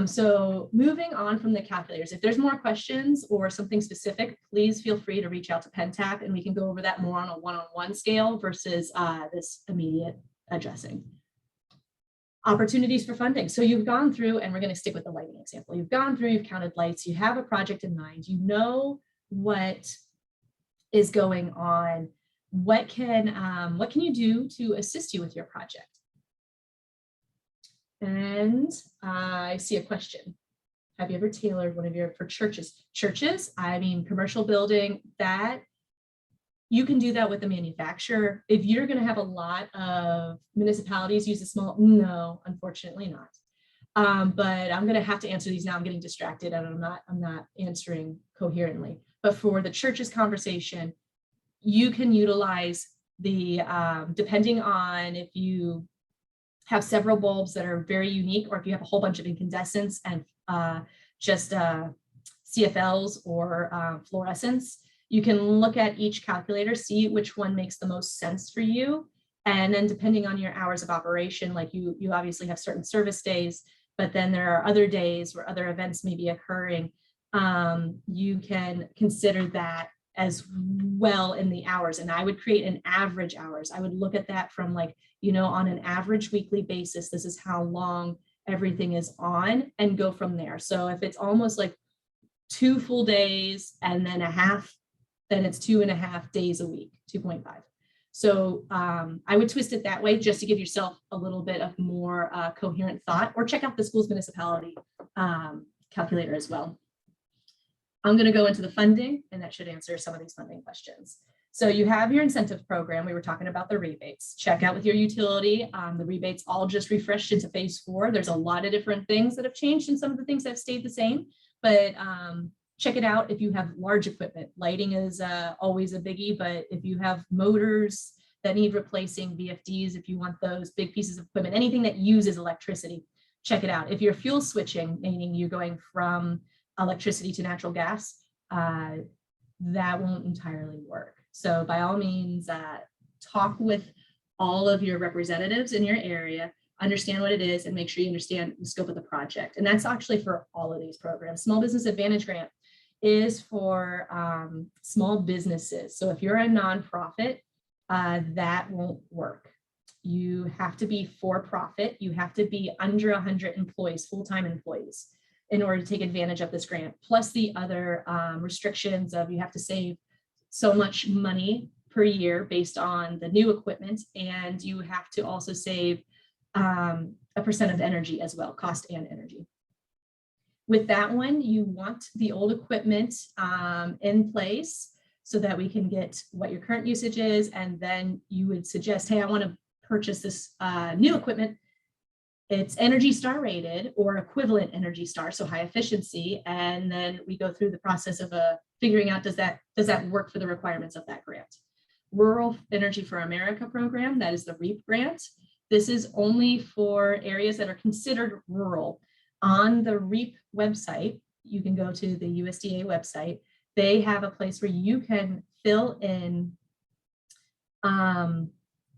So moving on from the calculators, if there's more questions or something specific, please feel free to reach out to PennTAP and we can go over that more on a one-on-one scale versus this immediate addressing. Opportunities for funding. So you've gone through, and we're going to stick with the lighting example. You've gone through, you've counted lights, you have a project in mind, you know what is going on. What can you do to assist you with your project? And I see a question. Have you ever tailored one of your, for churches? Churches, I mean, commercial building, that you can do that with the manufacturer. If you're going to have a lot of municipalities use a small, no, unfortunately not. But I'm going to have to answer these now. I'm getting distracted and I'm not answering coherently. But for the church's conversation, you can utilize the, depending on if you have several bulbs that are very unique, or if you have a whole bunch of incandescents and just CFLs or fluorescents, you can look at each calculator, see which one makes the most sense for you. And then depending on your hours of operation, like you obviously have certain service days, but then there are other days where other events may be occurring. You can consider that as well in the hours. And I would create an average hours. I would look at that from like, on an average weekly basis, this is how long everything is on, and go from there. So if it's almost like 2 full days and then a half, then it's 2.5 days a week, 2.5. So I would twist it that way just to give yourself a little bit of more coherent thought, or check out the school's municipality calculator as well. I'm going to go into the funding, and that should answer some of these funding questions. So you have your incentive program. We were talking about the rebates. Check out with your utility. The rebates all just refreshed into phase 4. There's a lot of different things that have changed, and some of the things have stayed the same, but check it out if you have large equipment. Lighting is always a biggie, but if you have motors that need replacing, VFDs, if you want those big pieces of equipment, anything that uses electricity, check it out. If you're fuel switching, meaning you're going from electricity to natural gas, that won't entirely work. So by all means, talk with all of your representatives in your area, understand what it is, and make sure you understand the scope of the project. And that's actually for all of these programs. Small Business Advantage Grant is for small businesses. So if you're a nonprofit, that won't work. You have to be for profit. You have to be under 100 employees, full-time employees, in order to take advantage of this grant, plus the other restrictions of you have to save so much money per year based on the new equipment, and you have to also save a % of energy as well, cost and energy. With that one, you want the old equipment in place so that we can get what your current usage is, and then you would suggest, hey, I want to purchase this new equipment It's Energy Star rated or equivalent Energy Star, so high efficiency. And then we go through the process of figuring out, does that work for the requirements of that grant? Rural Energy for America program, that is the REAP grant. This is only for areas that are considered rural. On the REAP website, you can go to the USDA website. They have a place where you can fill in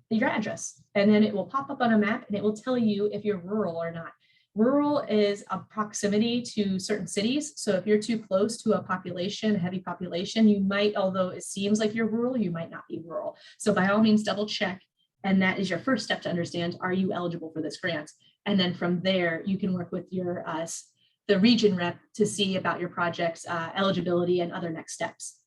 your address, and then it will pop up on a map and it will tell you if you're rural or not. Rural is a proximity to certain cities. So if you're too close to a population, a heavy population, you might, although it seems like you're rural, you might not be rural. So by all means, double check. And that is your first step to understand, are you eligible for this grant? And then from there, you can work with your the region rep to see about your project's eligibility and other next steps.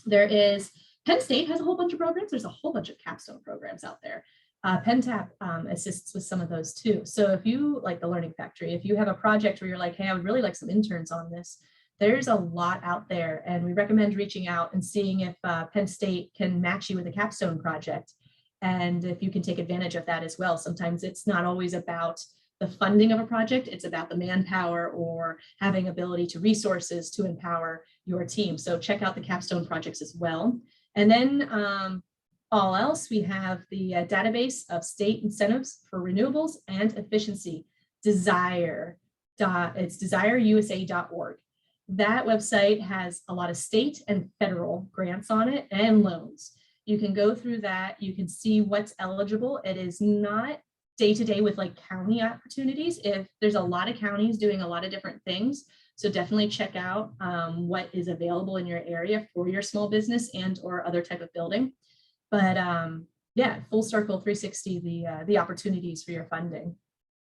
There is, Penn State has a whole bunch of programs. There's a whole bunch of capstone programs out there. PennTAP assists with some of those too. So if you like the Learning Factory, if you have a project where you're like, hey, I would really like some interns on this, there's a lot out there. And we recommend reaching out and seeing if Penn State can match you with a capstone project. And if you can take advantage of that as well. Sometimes it's not always about the funding of a project, it's about the manpower or having ability to resources to empower your team. So check out the capstone projects as well. And then all else, we have the database of state incentives for renewables and efficiency, Desire. It's desireusa.org. That website has a lot of state and federal grants on it and loans. You can go through that. You can see what's eligible. It is not day-to-day with like county opportunities. If there's a lot of counties doing a lot of different things, so definitely check out what is available in your area for your small business and or other type of building. But yeah, full circle 360, the opportunities for your funding.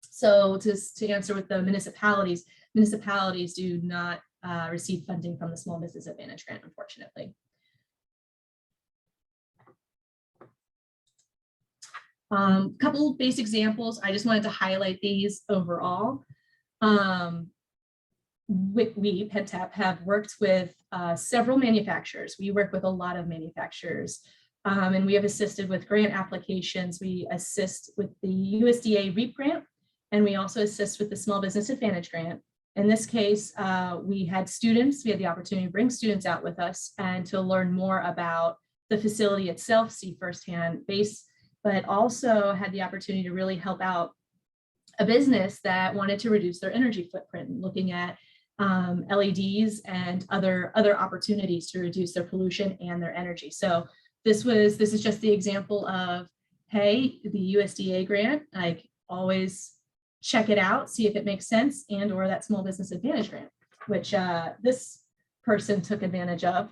So to answer with the municipalities do not receive funding from the Small Business Advantage Grant, unfortunately. Couple base examples. I just wanted to highlight these overall. We, PennTAP, have worked with several manufacturers. We work with a lot of manufacturers, and we have assisted with grant applications. We assist with the USDA REAP grant, and we also assist with the Small Business Advantage grant. In this case, we had the opportunity to bring students out with us and to learn more about the facility itself, see firsthand but also had the opportunity to really help out a business that wanted to reduce their energy footprint, looking at LEDs and other opportunities to reduce their pollution and their energy. So this is just the example of, hey, the USDA grant, like always check it out, see if it makes sense, and or that Small Business Advantage grant, which this person took advantage of,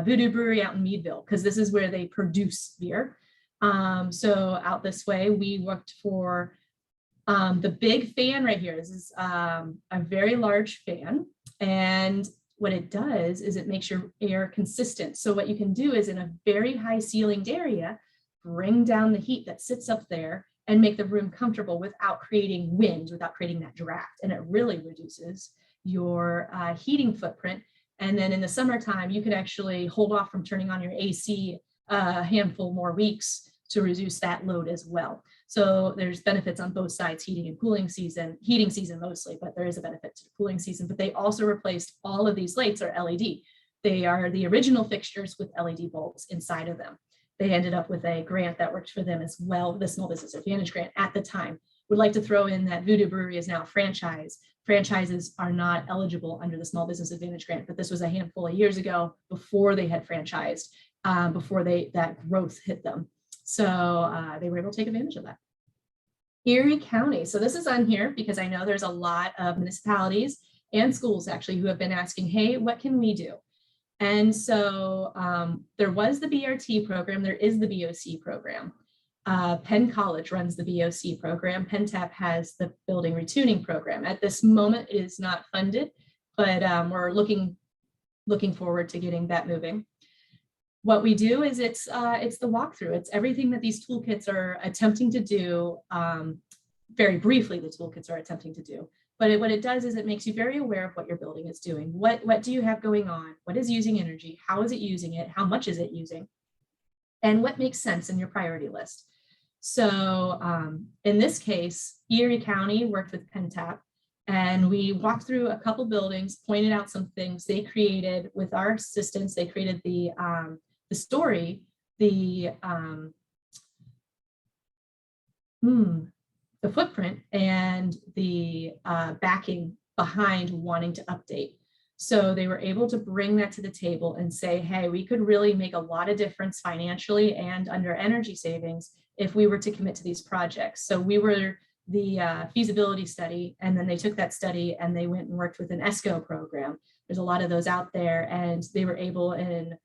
Voodoo Brewery out in Meadville, because this is where they produce beer. So out this way, we worked for the big fan right here. This is a very large fan. And what it does is it makes your air consistent. So what you can do is in a very high ceilinged area, bring down the heat that sits up there and make the room comfortable without creating wind, without creating that draft. And it really reduces your heating footprint. And then in the summertime, you can actually hold off from turning on your AC a handful more weeks to reduce that load as well. So there's benefits on both sides, heating season mostly, but there is a benefit to the cooling season. But they also replaced all of these lights are LED. They are the original fixtures with LED bulbs inside of them. They ended up with a grant that worked for them as well, the Small Business Advantage grant at the time. Would like to throw in that Voodoo Brewery is now a franchise. Franchises are not eligible under the Small Business Advantage grant, but this was a handful of years ago before they had franchised, before that growth hit them. So they were able to take advantage of that. Erie County. So this is on here because I know there's a lot of municipalities and schools actually who have been asking, hey, what can we do? And so there was the BRT program. There is the BOC program. Penn College runs the BOC program. PennTAP has the building retuning program. At this moment, it is not funded, but we're looking forward to getting that moving. What we do is it's the walkthrough. It's everything that these toolkits are attempting to do. Very briefly, the toolkits are attempting to do. But what it does is it makes you very aware of what your building is doing. What do you have going on? What is using energy? How is it using it? How much is it using? And what makes sense in your priority list? So in this case, Erie County worked with PennTAP, and we walked through a couple buildings, pointed out some things they created with our assistance. They created the story, the footprint, and the backing behind wanting to update. So they were able to bring that to the table and say, hey, we could really make a lot of difference financially and under energy savings if we were to commit to these projects. So we were the feasibility study, and then they took that study and they went and worked with an ESCO program. There's a lot of those out there, and they were able in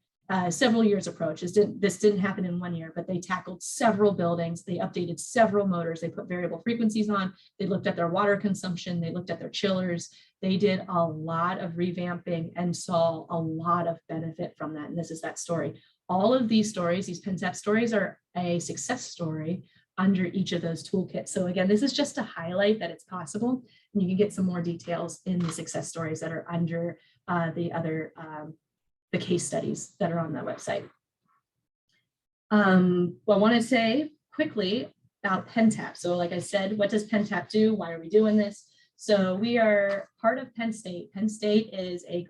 several years approach. This didn't happen in 1 year, but they tackled several buildings. They updated several motors. They put variable frequencies on. They looked at their water consumption. They looked at their chillers. They did a lot of revamping and saw a lot of benefit from that. And this is that story. All of these stories, these PennTAP stories, are a success story under each of those toolkits. So again, this is just to highlight that it's possible. And you can get some more details in the success stories that are under the case studies that are on that website. Well, I want to say quickly about PennTAP. So like I said, what does PennTAP do? Why are we doing this? So we are part of Penn State. Penn State is a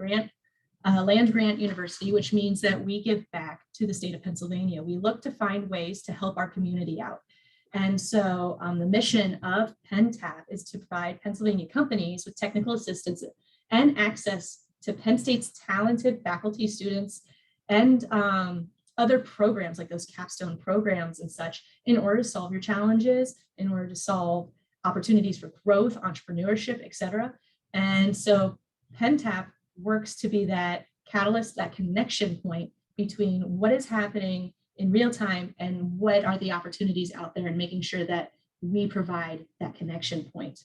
land grant university, which means that we give back to the state of Pennsylvania. We look to find ways to help our community out. And so the mission of PennTAP is to provide Pennsylvania companies with technical assistance and access to Penn State's talented faculty, students, and other programs like those capstone programs and such, in order to solve your challenges, in order to solve opportunities for growth, entrepreneurship, et cetera. And so PennTAP works to be that catalyst, that connection point between what is happening in real time and what are the opportunities out there, and making sure that we provide that connection point.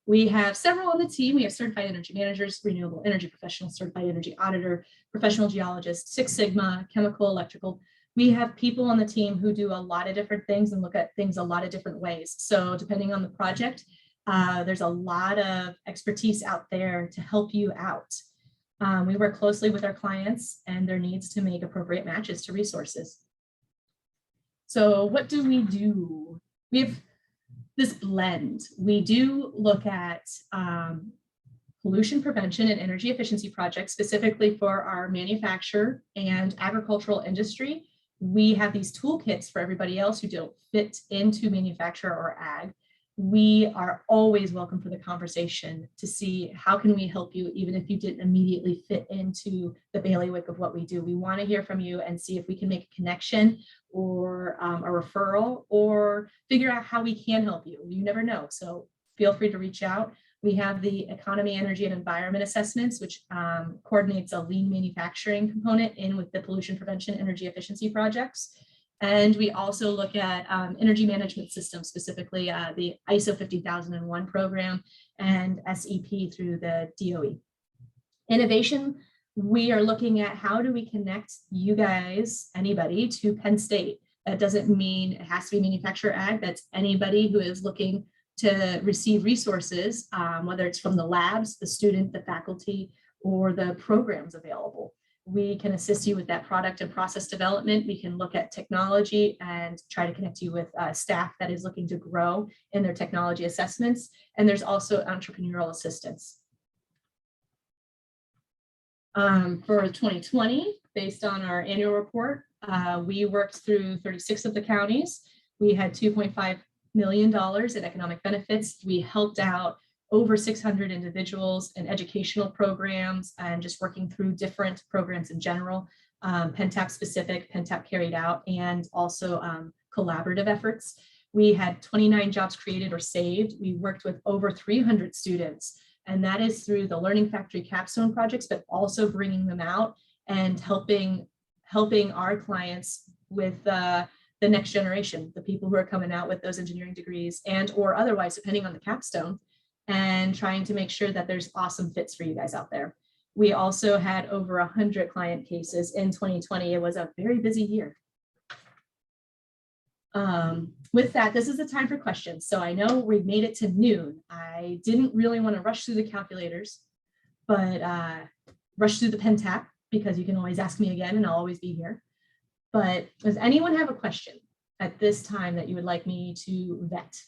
We have several on the team. We have certified energy managers, renewable energy professionals, certified energy auditor, professional geologists, Six Sigma, chemical, electrical. We have people on the team who do a lot of different things and look at things a lot of different ways. So depending on the project, there's a lot of expertise out there to help you out. We work closely with our clients and their needs to make appropriate matches to resources. So what do? We have this blend. We do look at pollution prevention and energy efficiency projects, specifically for our manufacturer and agricultural industry. We have these toolkits for everybody else who don't fit into manufacturer or ag. We are always welcome for the conversation to see how can we help you, even if you didn't immediately fit into the bailiwick of what we do. We want to hear from you and see if we can make a connection or a referral, or figure out how we can help you. You never know, so feel free to reach out. We have the economy, energy, and environment assessments, which coordinates a lean manufacturing component in with the pollution prevention, energy efficiency projects. And we also look at energy management systems, specifically the ISO 50001 program and SEP through the DOE. Innovation, we are looking at how do we connect you guys, anybody, to Penn State. That doesn't mean it has to be manufacturer ag. That's anybody who is looking to receive resources, whether it's from the labs, the student, the faculty, or the programs available. We can assist you with that product and process development. We can look at technology and try to connect you with staff that is looking to grow in their technology assessments. And there's also entrepreneurial assistance. For 2020, based on our annual report, we worked through 36 of the counties. We had $2.5 million in economic benefits. We helped out over 600 individuals in educational programs and just working through different programs in general, PennTAP specific, PennTAP carried out, and also collaborative efforts. We had 29 jobs created or saved. We worked with over 300 students, and that is through the Learning Factory capstone projects, but also bringing them out and helping our clients with the next generation, the people who are coming out with those engineering degrees and or otherwise, depending on the capstone, and trying to make sure that there's awesome fits for you guys out there. We also had over 100 client cases in 2020. It was a very busy year. With that, this is the time for questions. So I know we've made it to noon. I didn't really want to rush through the calculators, but rush through the PennTAP, because you can always ask me again and I'll always be here. But does anyone have a question? at this time that you would like me to vet?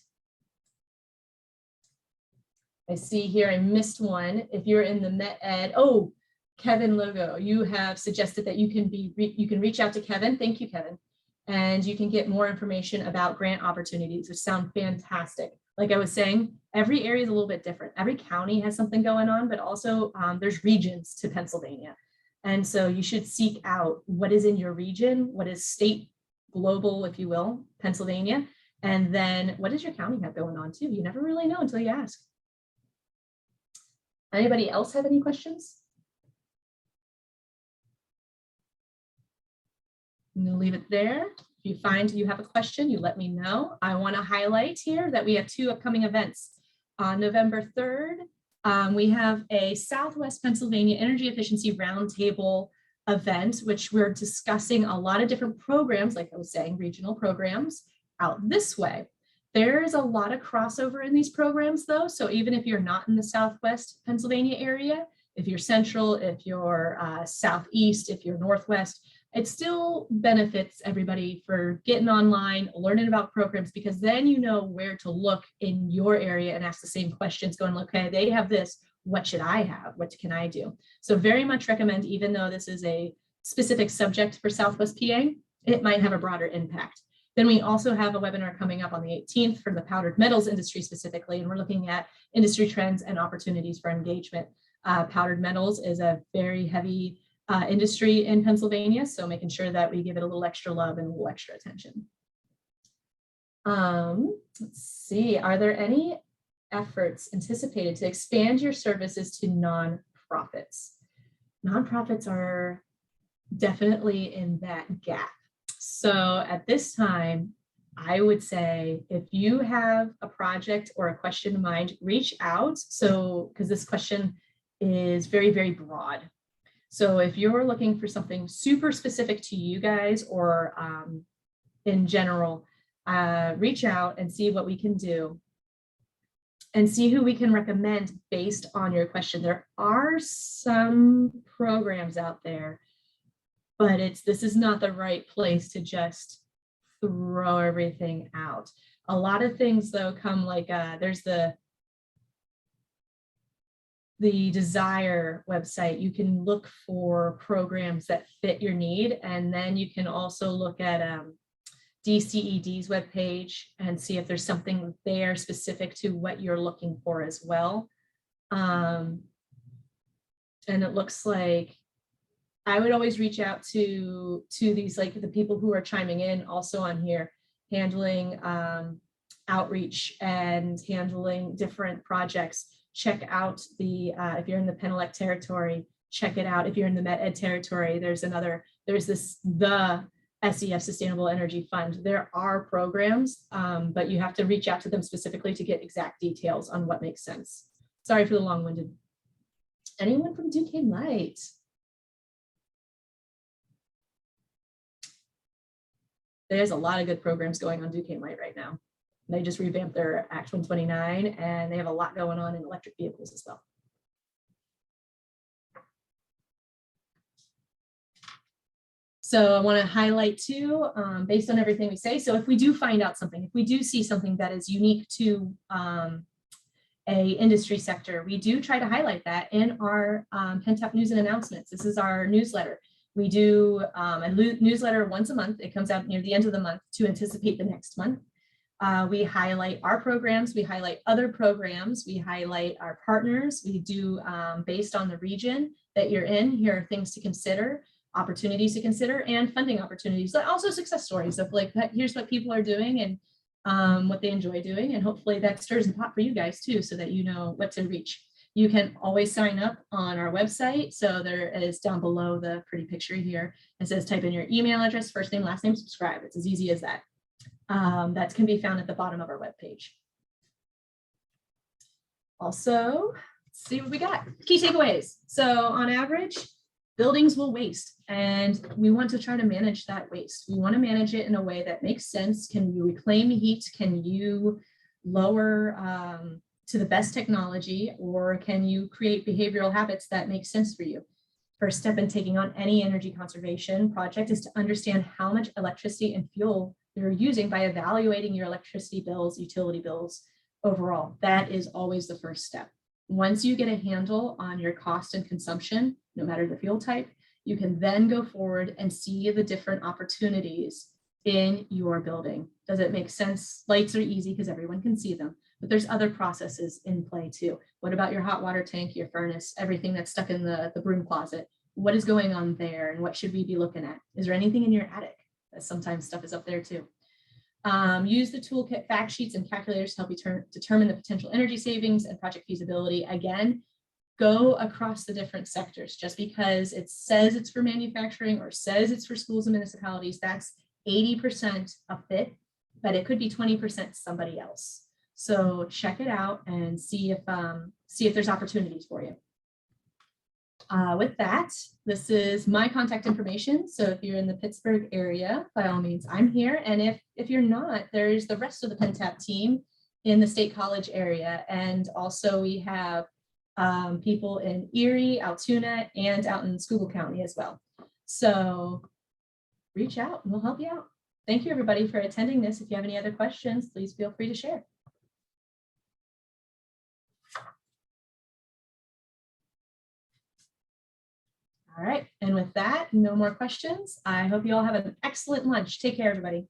I see here I missed one. If you're in the Met Ed, oh, Kevin Logo, you have suggested that you can reach out to Kevin. Thank you, Kevin. And you can get more information about grant opportunities, which sound fantastic. Like I was saying, every area is a little bit different. Every county has something going on, but also there's regions to Pennsylvania. And so you should seek out what is in your region, what is state, global, if you will, Pennsylvania, and then what does your county have going on too? You never really know until you ask. Anybody else have any questions? I'm going to leave it there. If you find you have a question, you let me know. I want to highlight here that we have 2 upcoming events. On November 3rd, we have a Southwest Pennsylvania Energy Efficiency Roundtable event, which we're discussing a lot of different programs, like I was saying, regional programs out this way. There is a lot of crossover in these programs though. So even if you're not in the Southwest Pennsylvania area, if you're central, if you're southeast, if you're northwest, it still benefits everybody for getting online, learning about programs, because then you know where to look in your area and ask the same questions going, okay, they have this, what should I have? What can I do? So very much recommend, even though this is a specific subject for Southwest PA, it might have a broader impact. Then we also have a webinar coming up on the 18th for the powdered metals industry specifically, and we're looking at industry trends and opportunities for engagement. Powdered metals is a very heavy industry in Pennsylvania, so making sure that we give it a little extra love and a little extra attention. Let's see, are there any efforts anticipated to expand your services to nonprofits? Nonprofits are definitely in that gap. So at this time, I would say if you have a project or a question in mind, reach out. So, because this question is very, very broad. So if you're looking for something super specific to you guys or in general, reach out and see what we can do and see who we can recommend based on your question. There are some programs out there, but this is not the right place to just throw everything out. A lot of things though come like, there's the Desire website. You can look for programs that fit your need. And then you can also look at DCED's webpage and see if there's something there specific to what you're looking for as well. And it looks like I would always reach out to these, like the people who are chiming in also on here, handling outreach and handling different projects. Check out the, if you're in the Penelec territory, check it out. If you're in the Met Ed territory, there's the SEF Sustainable Energy Fund. There are programs, but you have to reach out to them specifically to get exact details on what makes sense. Sorry for the long-winded. Anyone from Duquesne Light? There's a lot of good programs going on Duquesne Light right now. They just revamped their Act 129 and they have a lot going on in electric vehicles as well. So I want to highlight too, based on everything we say. So if we do find out something, if we do see something that is unique to a industry sector, we do try to highlight that in our PennTAP news and announcements. This is our newsletter. We do a newsletter once a month. It comes out near the end of the month to anticipate the next month. We highlight our programs, we highlight other programs, we highlight our partners. We do based on the region that you're in, here are things to consider, opportunities to consider, and funding opportunities, but also success stories of like, here's what people are doing and what they enjoy doing. And hopefully that stirs the pot for you guys too, so that you know what to reach. You can always sign up on our website. So there is down below the pretty picture here. It says type in your email address, first name, last name, subscribe. It's as easy as that. That can be found at the bottom of our webpage. Also, let's see what we got. Key takeaways. So on average, buildings will waste, and we want to try to manage that waste. We want to manage it in a way that makes sense. Can you reclaim heat? Can you lower to the best technology, or can you create behavioral habits that make sense for you? First step in taking on any energy conservation project is to understand how much electricity and fuel you're using by evaluating your electricity bills, utility bills overall. That is always the first step. Once you get a handle on your cost and consumption, no matter the fuel type, you can then go forward and see the different opportunities in your building. Does it make sense? Lights are easy because everyone can see them, but there's other processes in play too. What about your hot water tank, your furnace, everything that's stuck in the broom closet? What is going on there and what should we be looking at? Is there anything in your attic? Sometimes stuff is up there too. Use the toolkit fact sheets and calculators to help you determine the potential energy savings and project feasibility. Again, go across the different sectors. Just because it says it's for manufacturing or says it's for schools and municipalities, that's 80% a fit, but it could be 20% somebody else. So check it out and see if there's opportunities for you. With that, this is my contact information. So if you're in the Pittsburgh area, by all means, I'm here. And if you're not, there's the rest of the PennTAP team in the State College area. And also we have people in Erie, Altoona, and out in Schuylkill County as well. So reach out and we'll help you out. Thank you everybody for attending this. If you have any other questions, please feel free to share. All right, and with that, no more questions. I hope you all have an excellent lunch. Take care, everybody.